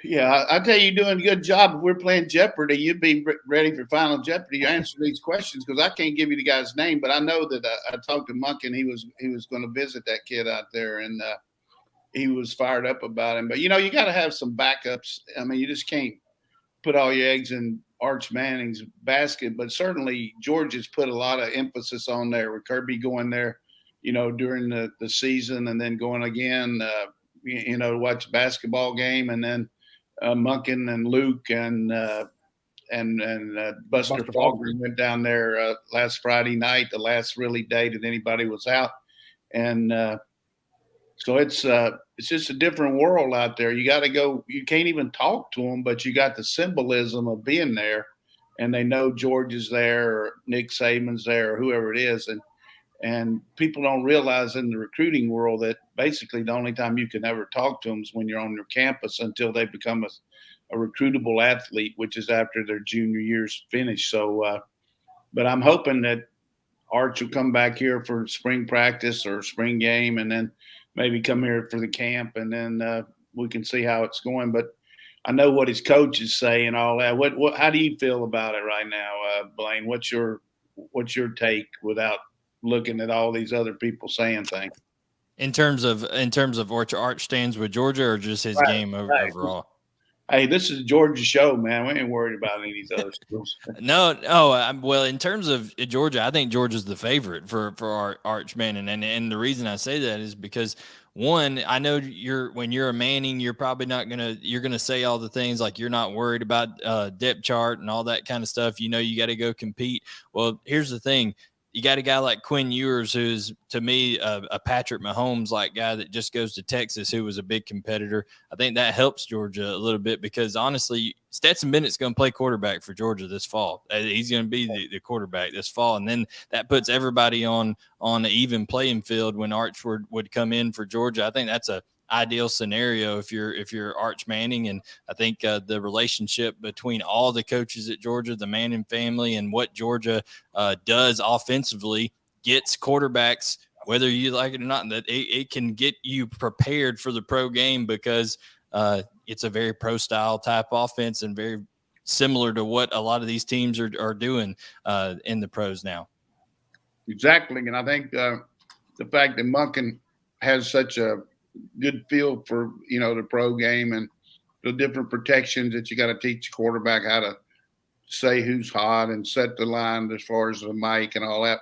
Yeah, I tell you, you're doing a good job. If we're playing Jeopardy, you'd be ready for Final Jeopardy. You answer these questions because I can't give you the guy's name, but I know that I talked to Monk and he was going to visit that kid out there, and he was fired up about him. But you got to have some backups. I mean, you just can't put all your eggs in Arch Manning's basket. But certainly Georgia's put a lot of emphasis on there with Kirby going there, during the season and then going again, to watch a basketball game, and then Munkin and Luke and Buster Fahlgren went down there last Friday night, the last really day that anybody was out, and so it's just a different world out there. You got to go. You can't even talk to them, but you got the symbolism of being there, and they know George is there, or Nick Saban's there, or whoever it is, and people don't realize in the recruiting world that basically the only time you can ever talk to them is when you're on your campus until they become a recruitable athlete, which is after their junior year's finished. So, but I'm hoping that Arch will come back here for spring practice or spring game, and then maybe come here for the camp, and then we can see how it's going. But I know what his coaches say and all that. How do you feel about it right now, Blayne? What's your take without looking at all these other people saying things? In terms of Arch stands with Georgia, or just his game overall? Hey, this is Georgia's show, man. We ain't worried about any of these other schools. No. Well, in terms of Georgia, I think Georgia's the favorite for our Arch Manning, and the reason I say that is because, one, I know when you're a Manning, you're probably you're gonna say all the things like you're not worried about depth chart and all that kind of stuff. You got to go compete. Well, here's the thing. You got a guy like Quinn Ewers, who's, to me, a Patrick Mahomes-like guy that just goes to Texas, who was a big competitor. I think that helps Georgia a little bit because, honestly, Stetson Bennett's going to play quarterback for Georgia this fall. He's going to be the quarterback this fall, and then that puts everybody on an even playing field when Arch would come in for Georgia. I think that's a ideal scenario if you're Arch Manning. And I think the relationship between all the coaches at Georgia, the Manning family, and what Georgia does offensively gets quarterbacks, whether you like it or not, that it can get you prepared for the pro game because it's a very pro style type offense and very similar to what a lot of these teams are doing in the pros now. Exactly. And I think the fact that Munkin has such a good feel for the pro game and the different protections that you got to teach the quarterback how to say who's hot and set the line as far as the mic and all that.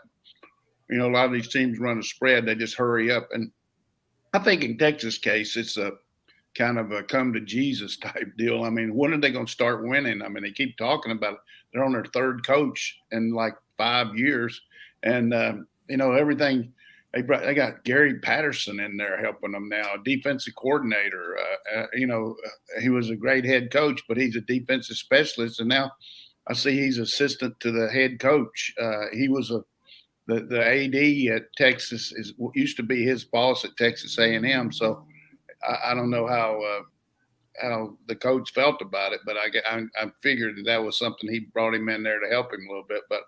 A lot of these teams run a spread, they just hurry up. And I think in Texas case, it's a kind of a come to Jesus type deal. I mean, when are they going to start winning? I mean, they keep talking about it. They're on their third coach in like 5 years, and everything. They got Gary Patterson in there helping them now, a defensive coordinator. He was a great head coach, but he's a defensive specialist. And now I see he's assistant to the head coach. He was the AD at Texas, used to be his boss at Texas A&M. So I don't know how the coach felt about it, but I figured that was something he brought him in there to help him a little bit. But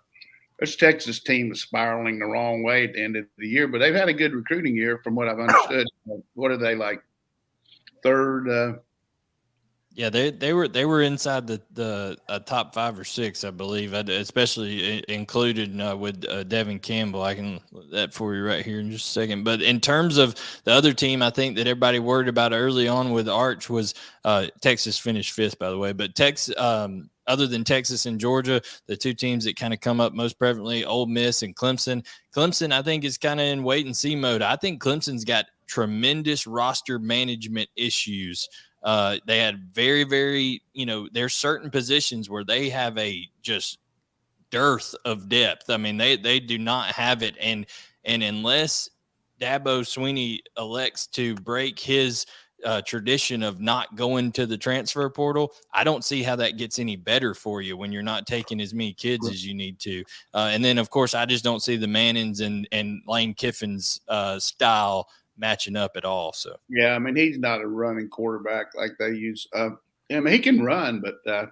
this Texas team is spiraling the wrong way at the end of the year, but they've had a good recruiting year from what I've understood. What are they, like third? Yeah, they were inside the top 5 or 6, I believe, especially included with Devin Campbell. I can look that for you right here in just a second. But in terms of the other team, I think that everybody worried about early on with Arch was Texas finished 5th, by the way. But Texas, other than Texas and Georgia, the two teams that kind of come up most prevalently, Ole Miss and Clemson. Clemson, I think, is kind of in wait and see mode. I think Clemson's got tremendous roster management issues. They had very, very, there's certain positions where they have a just dearth of depth. I mean, they do not have it. And unless Dabo Swinney elects to break his tradition of not going to the transfer portal, I don't see how that gets any better for you when you're not taking as many kids as you need to. And then, of course, I just don't see the Mannings and Lane Kiffin's style matching up at all. So yeah, I mean, he's not a running quarterback like they use. I mean, he can run, but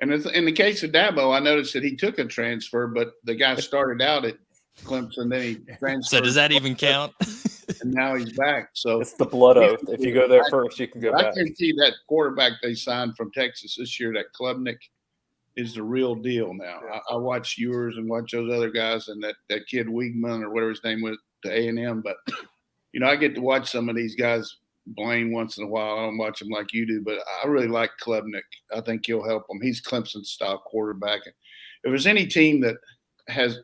and in the case of Dabo, I noticed that he took a transfer, but the guy started out at Clemson, then he transferred. So does that even count? and now he's back. So it's the blood oath. If you go there first, you can go back. I can see that quarterback they signed from Texas this year, that Klubnik, is the real deal now. I watch yours and watch those other guys, and that kid Wiegman or whatever his name was, to A&M. But, I get to watch some of these guys, Blayne, once in a while. I don't watch them like you do, but I really like Klubnik. I think he'll help them. He's Clemson-style quarterback. If there's any team that has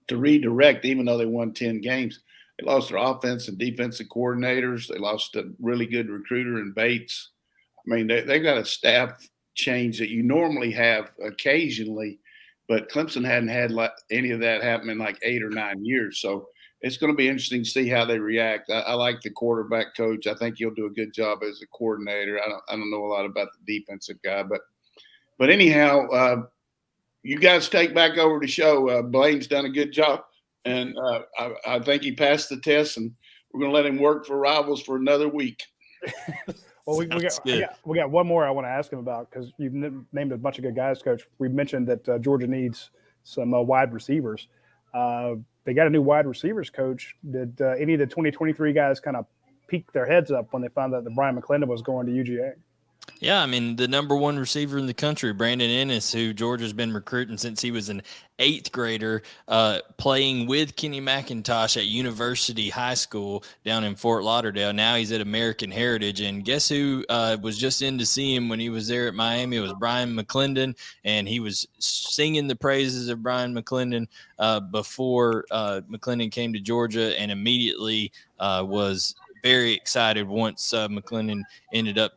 to redirect, even though they won 10 games, they lost their offense and defensive coordinators. They lost a really good recruiter in Bates. I mean, they've got a staff change that you normally have occasionally, but Clemson hadn't had any of that happen in like 8 or 9 years. So it's going to be interesting to see how they react. I like the quarterback coach. I think he'll do a good job as a coordinator. I don't know a lot about the defensive guy, but anyhow, you guys take back over the show. Blayne's done a good job, and I think he passed the test, and we're going to let him work for Rivals for another week. Well, we got one more I want to ask him about, because you've named a bunch of good guys, Coach. We mentioned that Georgia needs some wide receivers. They got a new wide receivers coach. Did any of the 2023 guys kind of peek their heads up when they found out that Brian McClendon was going to UGA? Yeah, I mean, the number one receiver in the country, Brandon Ennis, who Georgia's been recruiting since he was an 8th grader, playing with Kenny McIntosh at University High School down in Fort Lauderdale. Now he's at American Heritage. And guess who was just in to see him when he was there at Miami? It was Brian McClendon, and he was singing the praises of Brian McClendon before McClendon came to Georgia, and immediately was very excited once McClendon ended up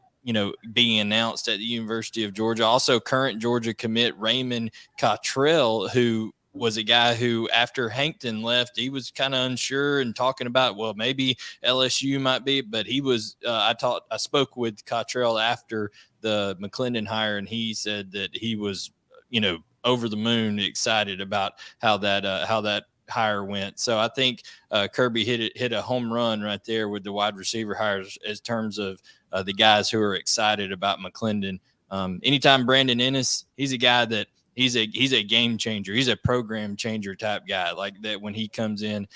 being announced at the University of Georgia. Also, current Georgia commit Raymond Cottrell, who was a guy who, after Hankton left, he was kind of unsure and talking about, well, maybe LSU might be, but he was, I spoke with Cottrell after the McClendon hire, and he said that he was, over the moon excited about how that hire went. So I think Kirby hit a home run right there with the wide receiver hires as terms of the guys who are excited about McClendon. Anytime Brandon Ennis, he's a guy that he's a game changer. He's a program changer type guy, like that when he comes in,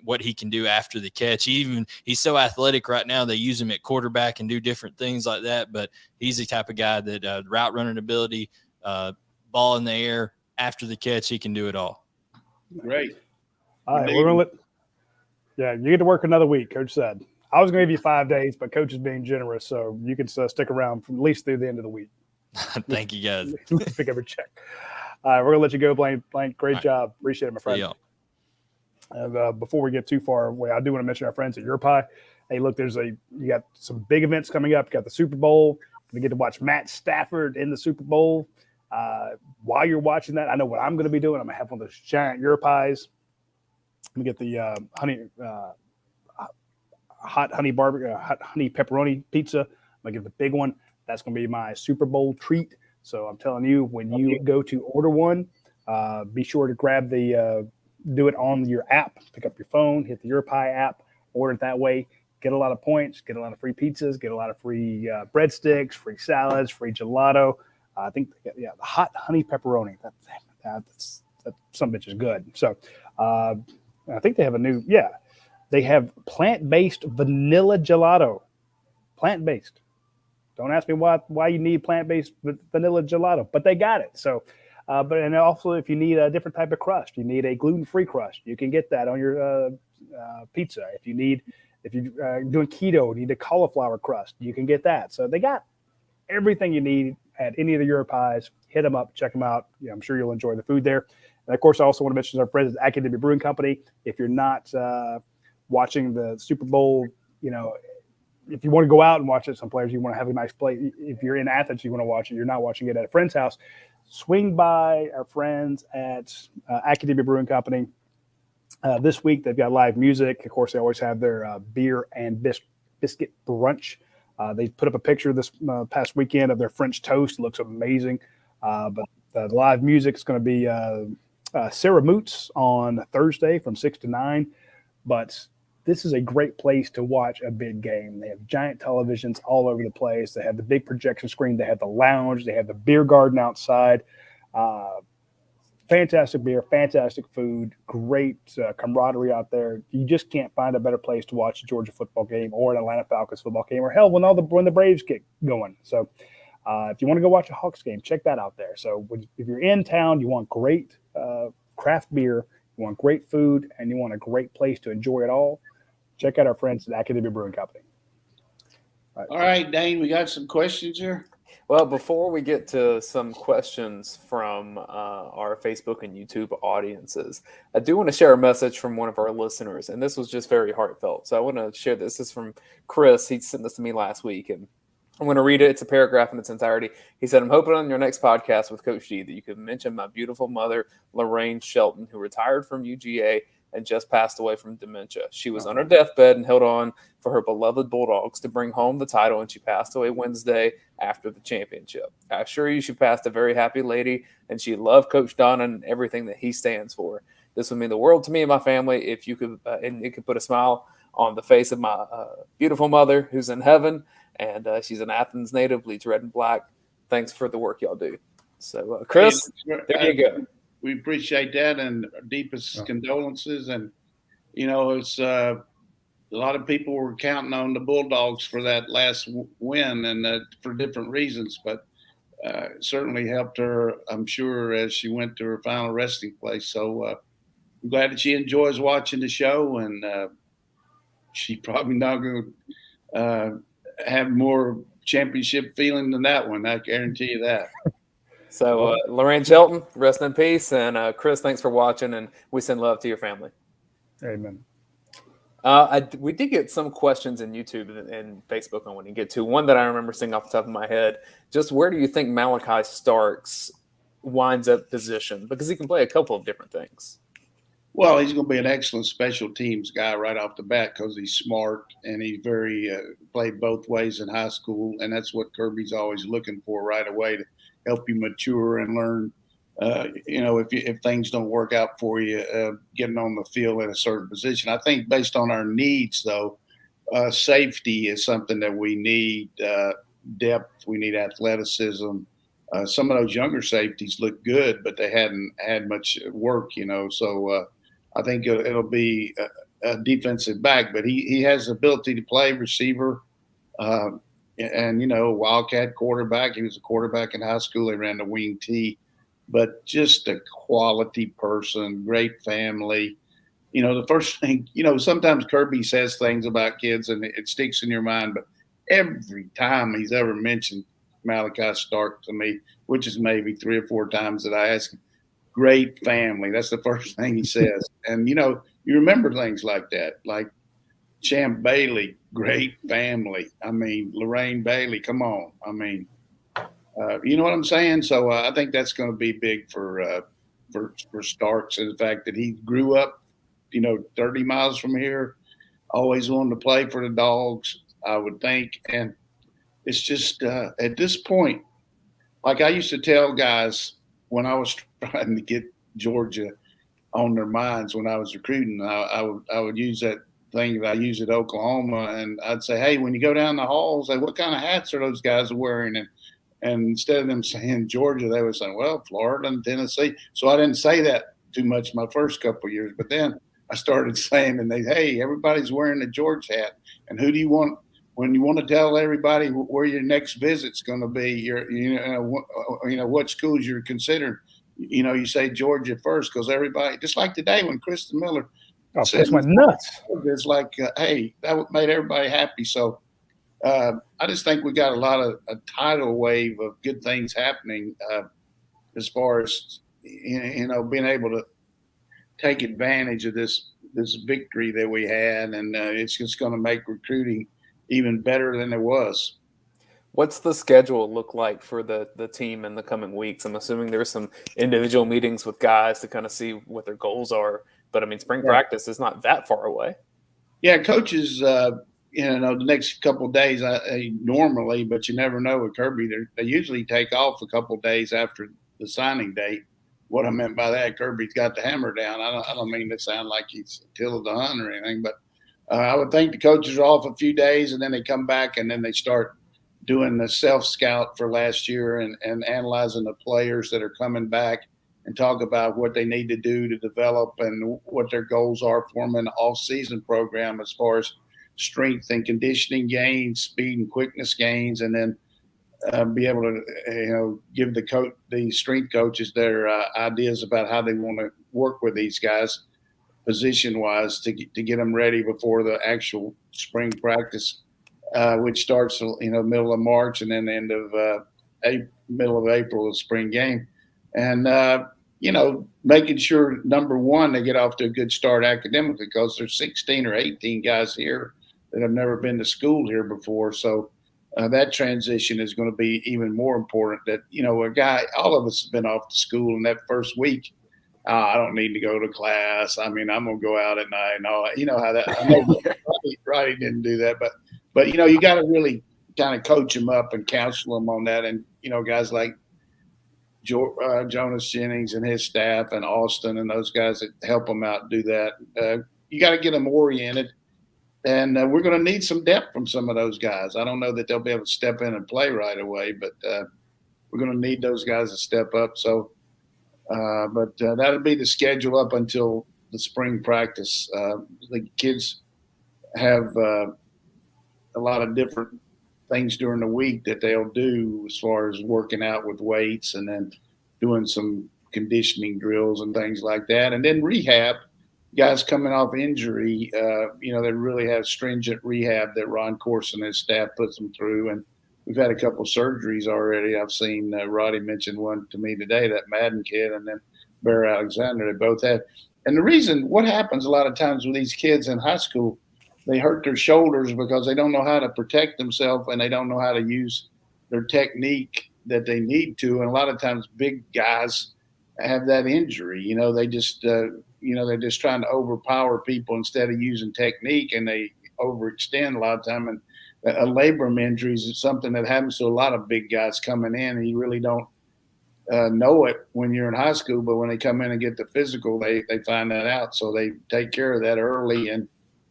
what he can do after the catch. He's so athletic right now. They use him at quarterback and do different things like that, but he's the type of guy that route running ability, ball in the air, after the catch, he can do it all. Great. All right, we're going to you get to work another week, Coach said. I was going to give you 5 days, but Coach is being generous, so you can stick around from at least through the end of the week. Thank you, guys. Pick up your check. All right, we're going to let you go, Blayne. Great job. Appreciate it, my friend. And before we get too far away, I do want to mention our friends at Your Pie. Hey, look, you got some big events coming up. You got the Super Bowl. We get to watch Matt Stafford in the Super Bowl. While you're watching that, I know what I'm going to be doing. I'm going to have one of those giant Your Pies. I'm going to get the hot honey pepperoni pizza. I'm going to get the big one. That's going to be my Super Bowl treat. So I'm telling you, when you go to order one, be sure to grab do it on your app. Pick up your phone, hit the Your Pie app, order it that way. Get a lot of points, get a lot of free pizzas, get a lot of free breadsticks, free salads, free gelato. I think, the hot honey pepperoni. That some bitch is good. So I think they have they have plant-based vanilla gelato. Plant-based. Don't ask me why you need plant-based vanilla gelato, but they got it. So, and also if you need a different type of crust, you need a gluten-free crust, you can get that on your pizza. If you're doing keto, you need a cauliflower crust, you can get that. So they got everything you need at any of the Your Pies. Hit them up, check them out. I'm sure you'll enjoy the food there. And of course, I also want to mention our friends at Academy Brewing Company. If you're not watching the Super Bowl, if you want to go out and watch it, some players, you want to have a nice play. If you're in Athens, you want to watch it, you're not watching it at a friend's house, swing by our friends at Academy Brewing Company. This week, they've got live music. Of course, they always have their beer and biscuit brunch. They put up a picture this past weekend of their French toast. It looks amazing. But the live music is going to be Sarah Moots on Thursday from 6 to 9. But this is a great place to watch a big game. They have giant televisions all over the place. They have the big projection screen. They have the lounge. They have the beer garden outside. fantastic beer, fantastic food, great camaraderie out there. You just can't find a better place to watch a Georgia football game or an Atlanta Falcons football game, or hell, when the Braves get going. So if you want to go watch a Hawks game, check that out there. So if you're in town, you want great craft beer, you want great food, and you want a great place to enjoy it all, check out our friends at Academy Brewing Company. All right, Dayne, we got some questions here. Well, before we get to some questions from our Facebook and YouTube audiences, I do want to share a message from one of our listeners, and this was just very heartfelt. So I want to share this. This is from Chris. He sent this to me last week, and I'm going to read it. It's a paragraph in its entirety. He said, I'm hoping on your next podcast with Coach G that you could mention my beautiful mother, Lorraine Shelton, who retired from UGA and just passed away from dementia. She was on her deathbed and held on for her beloved Bulldogs to bring home the title, and she passed away Wednesday after the championship. I assure you she passed a very happy lady, and she loved Coach Donnan and everything that he stands for. This would mean the world to me and my family if you could, and it could put a smile on the face of my beautiful mother who's in heaven, and she's an Athens native, bleeds red and black. Thanks for the work y'all do. So, Chris, there you go. We appreciate that, and our deepest condolences. And, it's a lot of people were counting on the Bulldogs for that last win, and for different reasons, but certainly helped her, I'm sure, as she went to her final resting place. So I'm glad that she enjoys watching the show, and she's probably not going to have more championship feeling than that one. I guarantee you that. So, Lorraine Shelton, rest in peace. And Chris, thanks for watching, and we send love to your family. Amen. We did get some questions in YouTube and Facebook I want to get to. One that I remember seeing off the top of my head, just where do you think Malachi Starks winds up positioned? Because he can play a couple of different things. Well, he's going to be an excellent special teams guy right off the bat because he's smart and he's very played both ways in high school, and that's what Kirby's always looking for right away, to help you mature and learn. If things don't work out for you, getting on the field at a certain position. I think based on our needs, though, safety is something that we need. Depth, we need athleticism. Some of those younger safeties look good, but they hadn't had much work, So I think it'll be a defensive back, but he has the ability to play receiver. And Wildcat quarterback. He was a quarterback in high school. They ran the wing T, but just a quality person, great family. The first thing, sometimes Kirby says things about kids and it sticks in your mind, but every time he's ever mentioned Malachi Stark to me, which is maybe 3 or 4 times that I ask him, great family. That's the first thing he says. And, you remember things like that, like Champ Bailey, great family. I mean, Lorraine Bailey, come on. I mean, you know what I'm saying? So I think that's going to be big for Starks, and the fact that he grew up, 30 miles from here, always wanted to play for the Dawgs, I would think. And it's just at this point, like I used to tell guys when I was trying to get Georgia on their minds when I was recruiting, I would use that thing that I use at Oklahoma, and I'd say, hey, when you go down the halls, like, what kind of hats are those guys wearing? And instead of them saying Georgia, they would say, well, Florida and Tennessee. So I didn't say that too much my first couple of years, but then I started saying, and hey, everybody's wearing a Georgia hat, and who do you want when you want to tell everybody where your next visit's going to be? What schools you're considering. You say Georgia first, because everybody, just like today when Kristen Miller. Oh, that's went nuts. It's like, hey, that made everybody happy. So I just think we got a tidal wave of good things happening as far as, being able to take advantage of this victory that we had. And it's just going to make recruiting even better than it was. What's the schedule look like for the team in the coming weeks? I'm assuming there's some individual meetings with guys to kind of see what their goals are. But, I mean, spring practice is not that far away. Yeah, coaches, the next couple of days normally, but you never know with Kirby. They usually take off a couple of days after the signing date. What I meant by that, Kirby's got the hammer down. I don't mean to sound like he's Attila the Hun or anything, but I would think the coaches are off a few days, and then they come back, and then they start doing the self-scout for last year and analyzing the players that are coming back. and talk about what they need to do to develop and what their goals are for them in the off-season program as far as strength and conditioning gains, speed and quickness gains, and then be able to, give the strength coaches their ideas about how they want to work with these guys position-wise to get them ready before the actual spring practice, which starts, middle of March and then the end of middle of April, the spring game. And, making sure, number one, they get off to a good start academically because there's 16 or 18 guys here that have never been to school here before. So that transition is going to be even more important that, all of us have been off to school in that first week. I don't need to go to class. I mean, I'm going to go out at night and all that. You know how that – I know Radi didn't do that. But you got to really kind of coach them up and counsel them on that. And, guys like Jonas Jennings and his staff and Austin and those guys that help them out do that. You got to get them oriented. And we're going to need some depth from some of those guys. I don't know that they'll be able to step in and play right away, but we're going to need those guys to step up. So – but that'll be the schedule up until the spring practice. The kids have a lot of different things during the week that they'll do as far as working out with weights and then doing some conditioning drills and things like that. And then rehab, guys coming off injury, they really have stringent rehab that Ron Corson and his staff puts them through. And we've had a couple surgeries already. I've seen Radi mention one to me today, that Madden kid, and then Bear Alexander. They both had. And the reason, what happens a lot of times with these kids in high school, they hurt their shoulders because they don't know how to protect themselves and they don't know how to use their technique that they need to. And a lot of times big guys have that injury. They just, they're just trying to overpower people instead of using technique, and they overextend a lot of time. And a labrum injuries is something that happens to a lot of big guys coming in, and you really don't know it when you're in high school, but when they come in and get the physical, they find that out. So they take care of that early and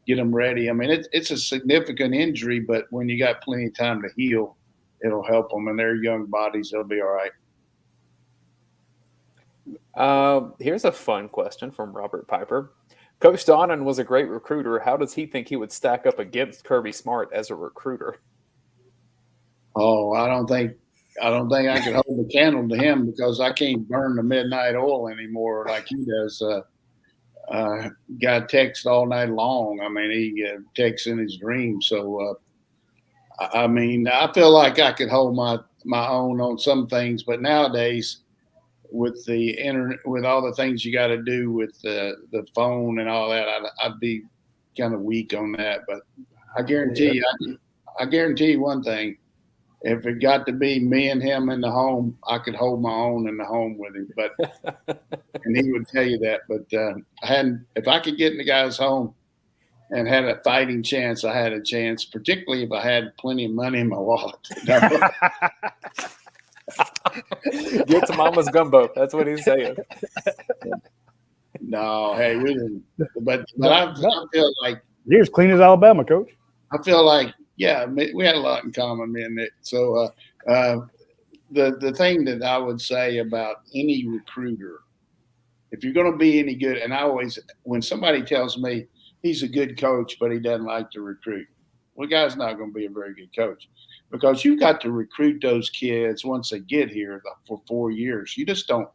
get them ready. I mean, it's a significant injury, but when you got plenty of time to heal, it'll help them, and they're young bodies. They'll be all right. Here's a fun question from Robert Piper. Coach Donnan was a great recruiter. How does he think he would stack up against Kirby Smart as a recruiter? Oh, I don't think I could hold the candle to him because I can't burn the midnight oil anymore like he does. Guy texts all night long. I mean, he texts in his dreams. So, I feel like I could hold my own on some things, but nowadays, with the internet, with all the things you got to do with the phone and all that, I'd be kind of weak on that. But I guarantee you one thing: if it got to be me and him in the home, I could hold my own in the home with him. But and he would tell you that. But if I could get in the guy's home and had a fighting chance, I had a chance. Particularly if I had plenty of money in my wallet. Get to mama's gumbo. That's what he's saying. No, hey, we didn't. But I feel like you're as clean as Alabama, Coach. I feel like, yeah, we had a lot in common, man. So the thing that I would say about any recruiter, if you're going to be any good, and I always, when somebody tells me he's a good coach but he doesn't like to recruit, well, the guy's not going to be a very good coach. Because you've got to recruit those kids once they get here for 4 years. You just don't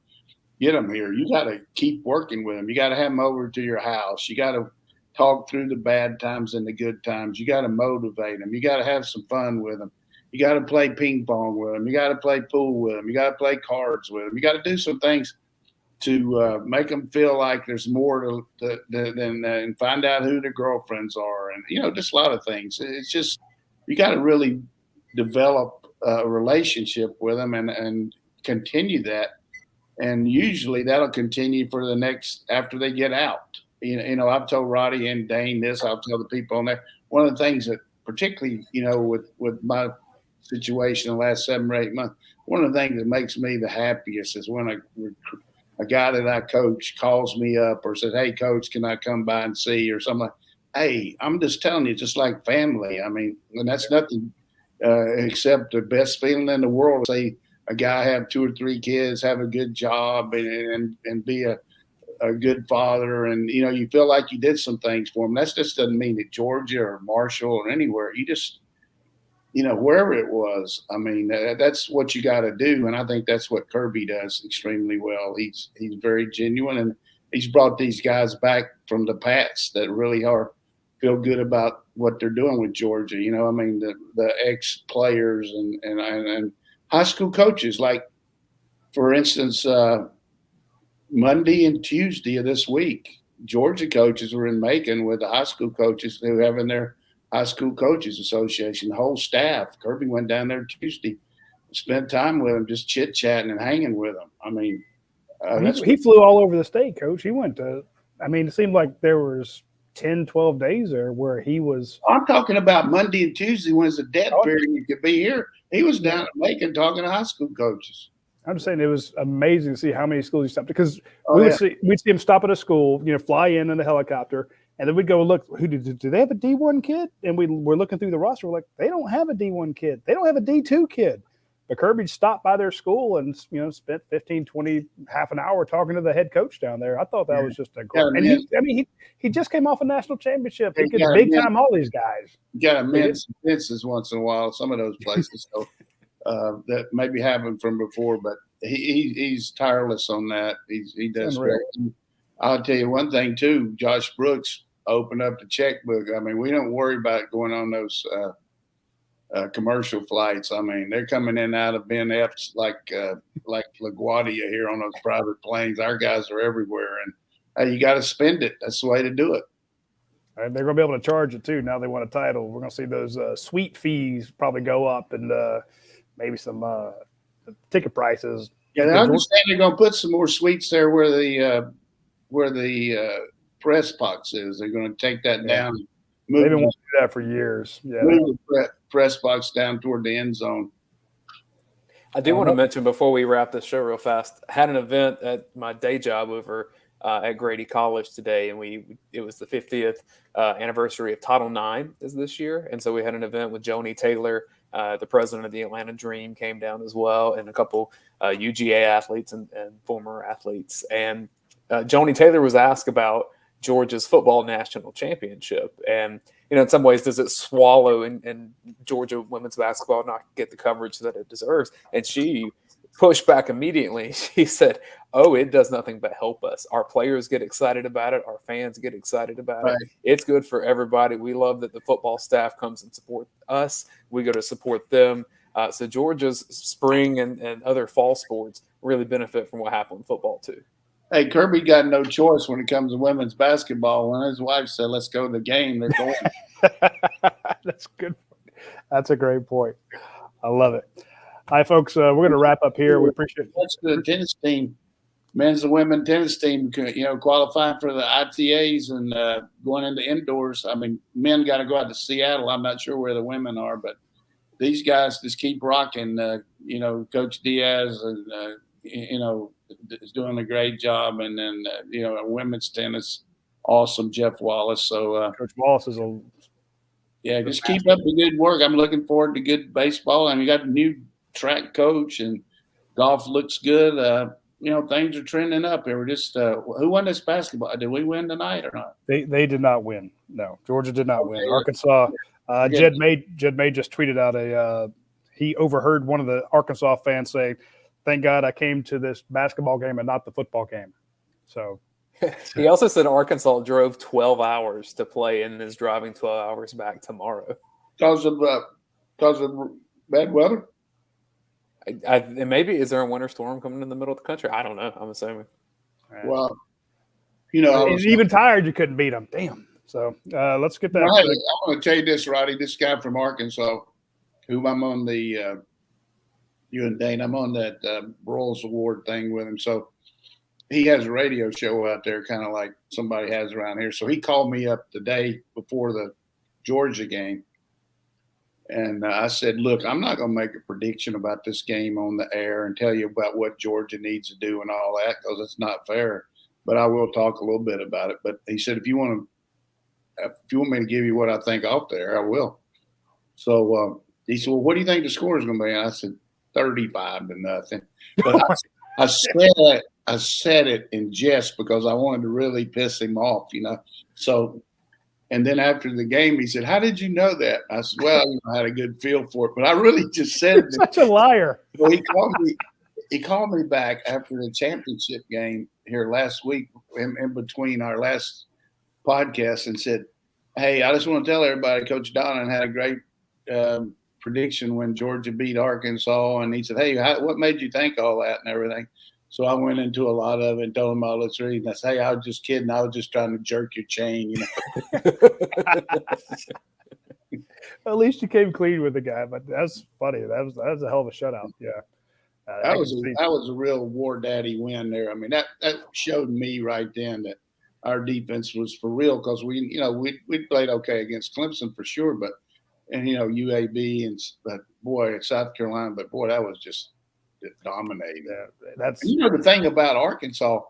get them here. You got to keep working with them. You got to have them over to your house. You got to talk through the bad times and the good times. You got to motivate them. You got to have some fun with them. You got to play ping pong with them. You got to play pool with them. You got to play cards with them. You got to do some things to make them feel like there's more than and find out who their girlfriends are. And, just a lot of things. It's just you got to really – develop a relationship with them and continue that. And usually that'll continue for the next, after they get out. I've told Radi and Dayne this, I'll tell the people on there. One of the things that particularly, with my situation the last 7 or 8 months, one of the things that makes me the happiest is when a guy that I coach calls me up or says, "Hey, Coach, can I come by and see you?" or something like, "Hey, I'm just telling you, just like family." I mean, and that's nothing except the best feeling in the world to say a guy have 2 or 3 kids, have a good job, and be a good father. And, you feel like you did some things for him. That just doesn't mean at Georgia or Marshall or anywhere. You just, wherever it was, I mean, that's what you got to do. And I think that's what Kirby does extremely well. He's very genuine, and he's brought these guys back from the past that really feel good about what they're doing with Georgia. I mean, the ex-players and high school coaches, like, for instance, Monday and Tuesday of this week, Georgia coaches were in Macon with the high school coaches who have in their High School Coaches Association, the whole staff. Kirby went down there Tuesday, spent time with them, just chit-chatting and hanging with them. I mean, he flew all over the state, Coach. He went to – I mean, it seemed like there was 10, 12 days there where he was – I'm talking about Monday and Tuesday when it's a dead period. You could be here. He was down at Macon talking to high school coaches. I'm just saying it was amazing to see how many schools he stopped, because we'd see him stop at a school, fly in a helicopter, and then we'd go look. Do they have a D1 kid? And we're looking through the roster. We're like, they don't have a D1 kid. They don't have a D2 kid. But Kirby stopped by their school and spent 15, 20, half an hour talking to the head coach down there. I thought that was just a great. And he just came off a national championship. He could big time all these guys. You got to mend some fences once in a while. Some of those places. So. That maybe happened from before, but he's tireless on that. He does great. I'll tell you one thing too. Josh Brooks opened up the checkbook. I mean, we don't worry about going on those commercial flights. I mean, they're coming in out of Ben Epps like LaGuardia here on those private planes. Our guys are everywhere, and you got to spend it. That's the way to do it. And they're going to be able to charge it too. Now they want a title. We're going to see those suite fees probably go up, and maybe some ticket prices. Yeah, I understand they're going to put some more suites there where the press box is. They're going to take that down. They've been wanting to do that for years. Yeah, move the press box down toward the end zone. I do want to mention before we wrap this show real fast, I had an event at my day job over at Grady College today, and it was the 50th anniversary of Title IX is this year, and so we had an event with Joni Taylor. The president of the Atlanta Dream came down as well, and a couple UGA athletes and former athletes. And Joni Taylor was asked about Georgia's football national championship. And, in some ways, does it swallow and Georgia women's basketball not get the coverage that it deserves? And she pushed back immediately. She said, it does nothing but help us. Our players get excited about it. Our fans get excited about it. It's good for everybody. We love that the football staff comes and support us. We go to support them. So Georgia's spring and other fall sports really benefit from what happened in football too. Hey, Kirby got no choice when it comes to women's basketball. When his wife said, let's go to the game, they're going. That's good. That's a great point. I love it. All right, folks, we're going to wrap up here. We appreciate it. That's the tennis team, men's and women's tennis team, qualifying for the ITAs and going into indoors. I mean, men got to go out to Seattle. I'm not sure where the women are, but these guys just keep rocking. Coach Diaz and, is doing a great job. And then, women's tennis, awesome, Jeff Wallace. So Coach Wallace is just keep up the good work. I'm looking forward to good baseball. And we got a new track coach, and golf looks good. Things are trending up here. We're just who won this basketball? Did we win tonight or not? They did not win. No, Georgia did not win. Arkansas. Jed May just tweeted out he overheard one of the Arkansas fans say, "Thank God I came to this basketball game and not the football game." So he also said Arkansas drove 12 hours to play and is driving 12 hours back tomorrow because of bad weather. And maybe is there a winter storm coming in the middle of the country? I don't know. I'm assuming. Well, even tired, you couldn't beat them. Damn. So let's get that. Right. I'm going to tell you this, Roddy. This guy from Arkansas, who I'm on the you and Dayne, I'm on that Broyles Award thing with him. So he has a radio show out there, kind of like somebody has around here. So he called me up the day before the Georgia game. And I said, look, I'm not going to make a prediction about this game on the air and tell you about what Georgia needs to do and all that, because it's not fair. But I will talk a little bit about it. But he said, if you want me to give you what I think off there, I will. So he said, well, what do you think the score is going to be? And I said, 35-0. But I said it in jest because I wanted to really piss him off, So, and then after the game, he said, "How did you know that?" I said, "Well, I had a good feel for it, but I really just said it." Such a liar. Well, he called me back after the championship game here last week in between our last podcast and said, "Hey, I just want to tell everybody Coach Donnan had a great prediction when Georgia beat Arkansas." And he said, "Hey, what made you think all that and everything?" So I went into a lot of it and told him all let's read. And I said, "Hey, I was just kidding. I was just trying to jerk your chain, At least you came clean with the guy, but that's funny. That was a hell of a shutout. Yeah. That was a real war daddy win there. I mean, that showed me right then that our defense was for real because we played okay against Clemson for sure, but UAB and South Carolina, but boy, that was just dominating. That's the thing about Arkansas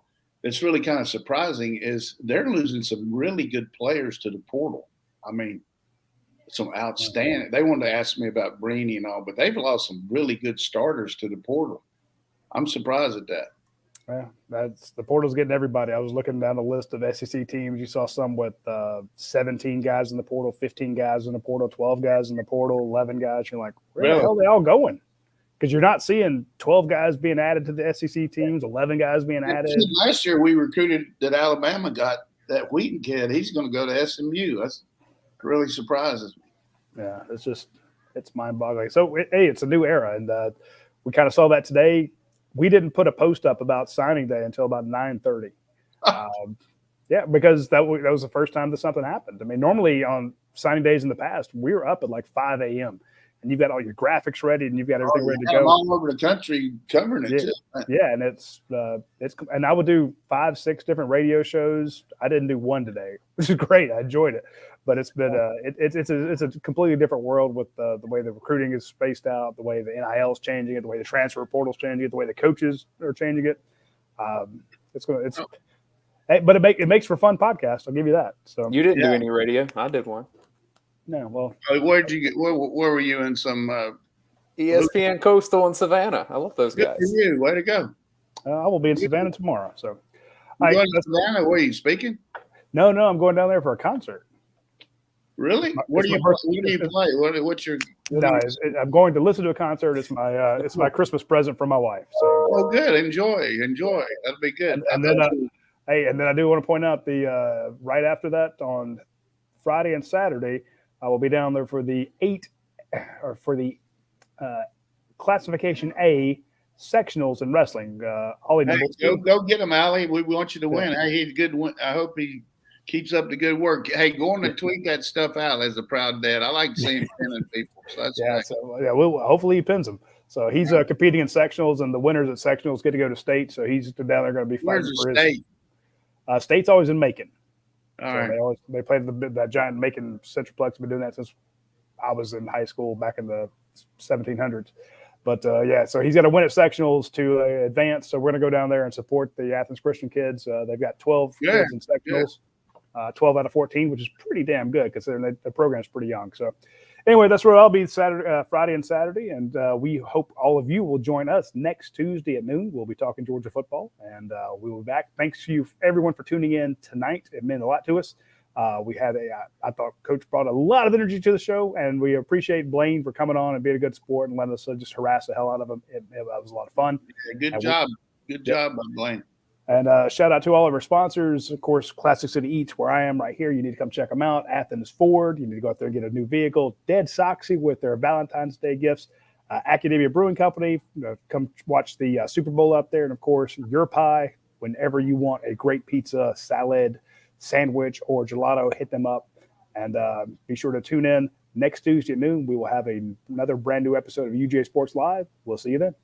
that's really kind of surprising is they're losing some really good players to the portal. I mean, some outstanding. They wanted to ask me about Greene and all, but they've lost some really good starters to the portal. I'm surprised at that. Yeah, that's the portal's getting everybody. I was looking down the list of SEC teams. You saw some with 17 guys in the portal, 15 guys in the portal, 12 guys in the portal, 11 guys. You're like, where the hell are they all going? Because you're not seeing 12 guys being added to the SEC teams, 11 guys being added. Last year we recruited that Alabama got that Wheaton kid. He's going to go to SMU. That's really surprises me. Yeah, it's mind-boggling. So, it's a new era, and we kind of saw that today. We didn't put a post up about signing day until about 9:30. Because that was the first time that something happened. I mean, normally on signing days in the past, we were up at like 5 a.m. and you've got all your graphics ready and you've got everything ready to go. All over the country covering it too. Yeah, and it's and I would do 5-6 different radio shows. I didn't do one today, which is great. I enjoyed it, but it's been it's a completely different world with the way the recruiting is spaced out, the way the NIL is changing it, the way the transfer portal is changing it, the way the coaches are changing it. But it makes for a fun podcast. I'll give you that. So you didn't do any radio. I did one. No, well, where'd you get? Where were you in some? ESPN Coastal in Savannah. I love those guys. Good for you. Way to go. I will be in Savannah tomorrow. So, going to Savannah? Where are you speaking? No, I'm going down there for a concert. Really? What do you play? What's your? I'm going to listen to a concert. It's my Christmas present from my wife. So. Oh, good. Enjoy. That'll be good. And then I do want to point out the right after that on Friday and Saturday, I will be down there for the Classification A sectionals in wrestling. Go get him, Allie. We want you to win. Hey, he's good. I hope he keeps up the good work. Hey, go on and tweet that stuff out as a proud dad. I like seeing pinning people. So that's nice. Hopefully he pins them. So he's competing in sectionals, and the winners at sectionals get to go to state. So he's down there going to be fighting for state? His state's always in Macon. All right. They played that giant Macon Centralplex. Been doing that since I was in high school back in the 1700s. But so he's got to win at sectionals to advance. So we're going to go down there and support the Athens Christian kids. They've got 12 kids in sectionals, 12 out of 14, which is pretty damn good considering the program's pretty young. So anyway, that's where I'll be Friday and Saturday. And we hope all of you will join us next Tuesday at noon. We'll be talking Georgia football, and we will be back. Thanks to you, everyone, for tuning in tonight. It meant a lot to us. I thought Coach brought a lot of energy to the show, and we appreciate Blayne for coming on and being a good sport and letting us just harass the hell out of him. It was a lot of fun. Good job by Blayne. And shout out to all of our sponsors. Of course, Classic City Eats, where I am right here. You need to come check them out. Athens Ford. You need to go out there and get a new vehicle. Dead Soxy with their Valentine's Day gifts. Academia Brewing Company. Come watch the Super Bowl up there. And, of course, Your Pie. Whenever you want a great pizza, salad, sandwich, or gelato, hit them up. And be sure to tune in next Tuesday at noon. We will have another brand new episode of UGA Sports Live. We'll see you then.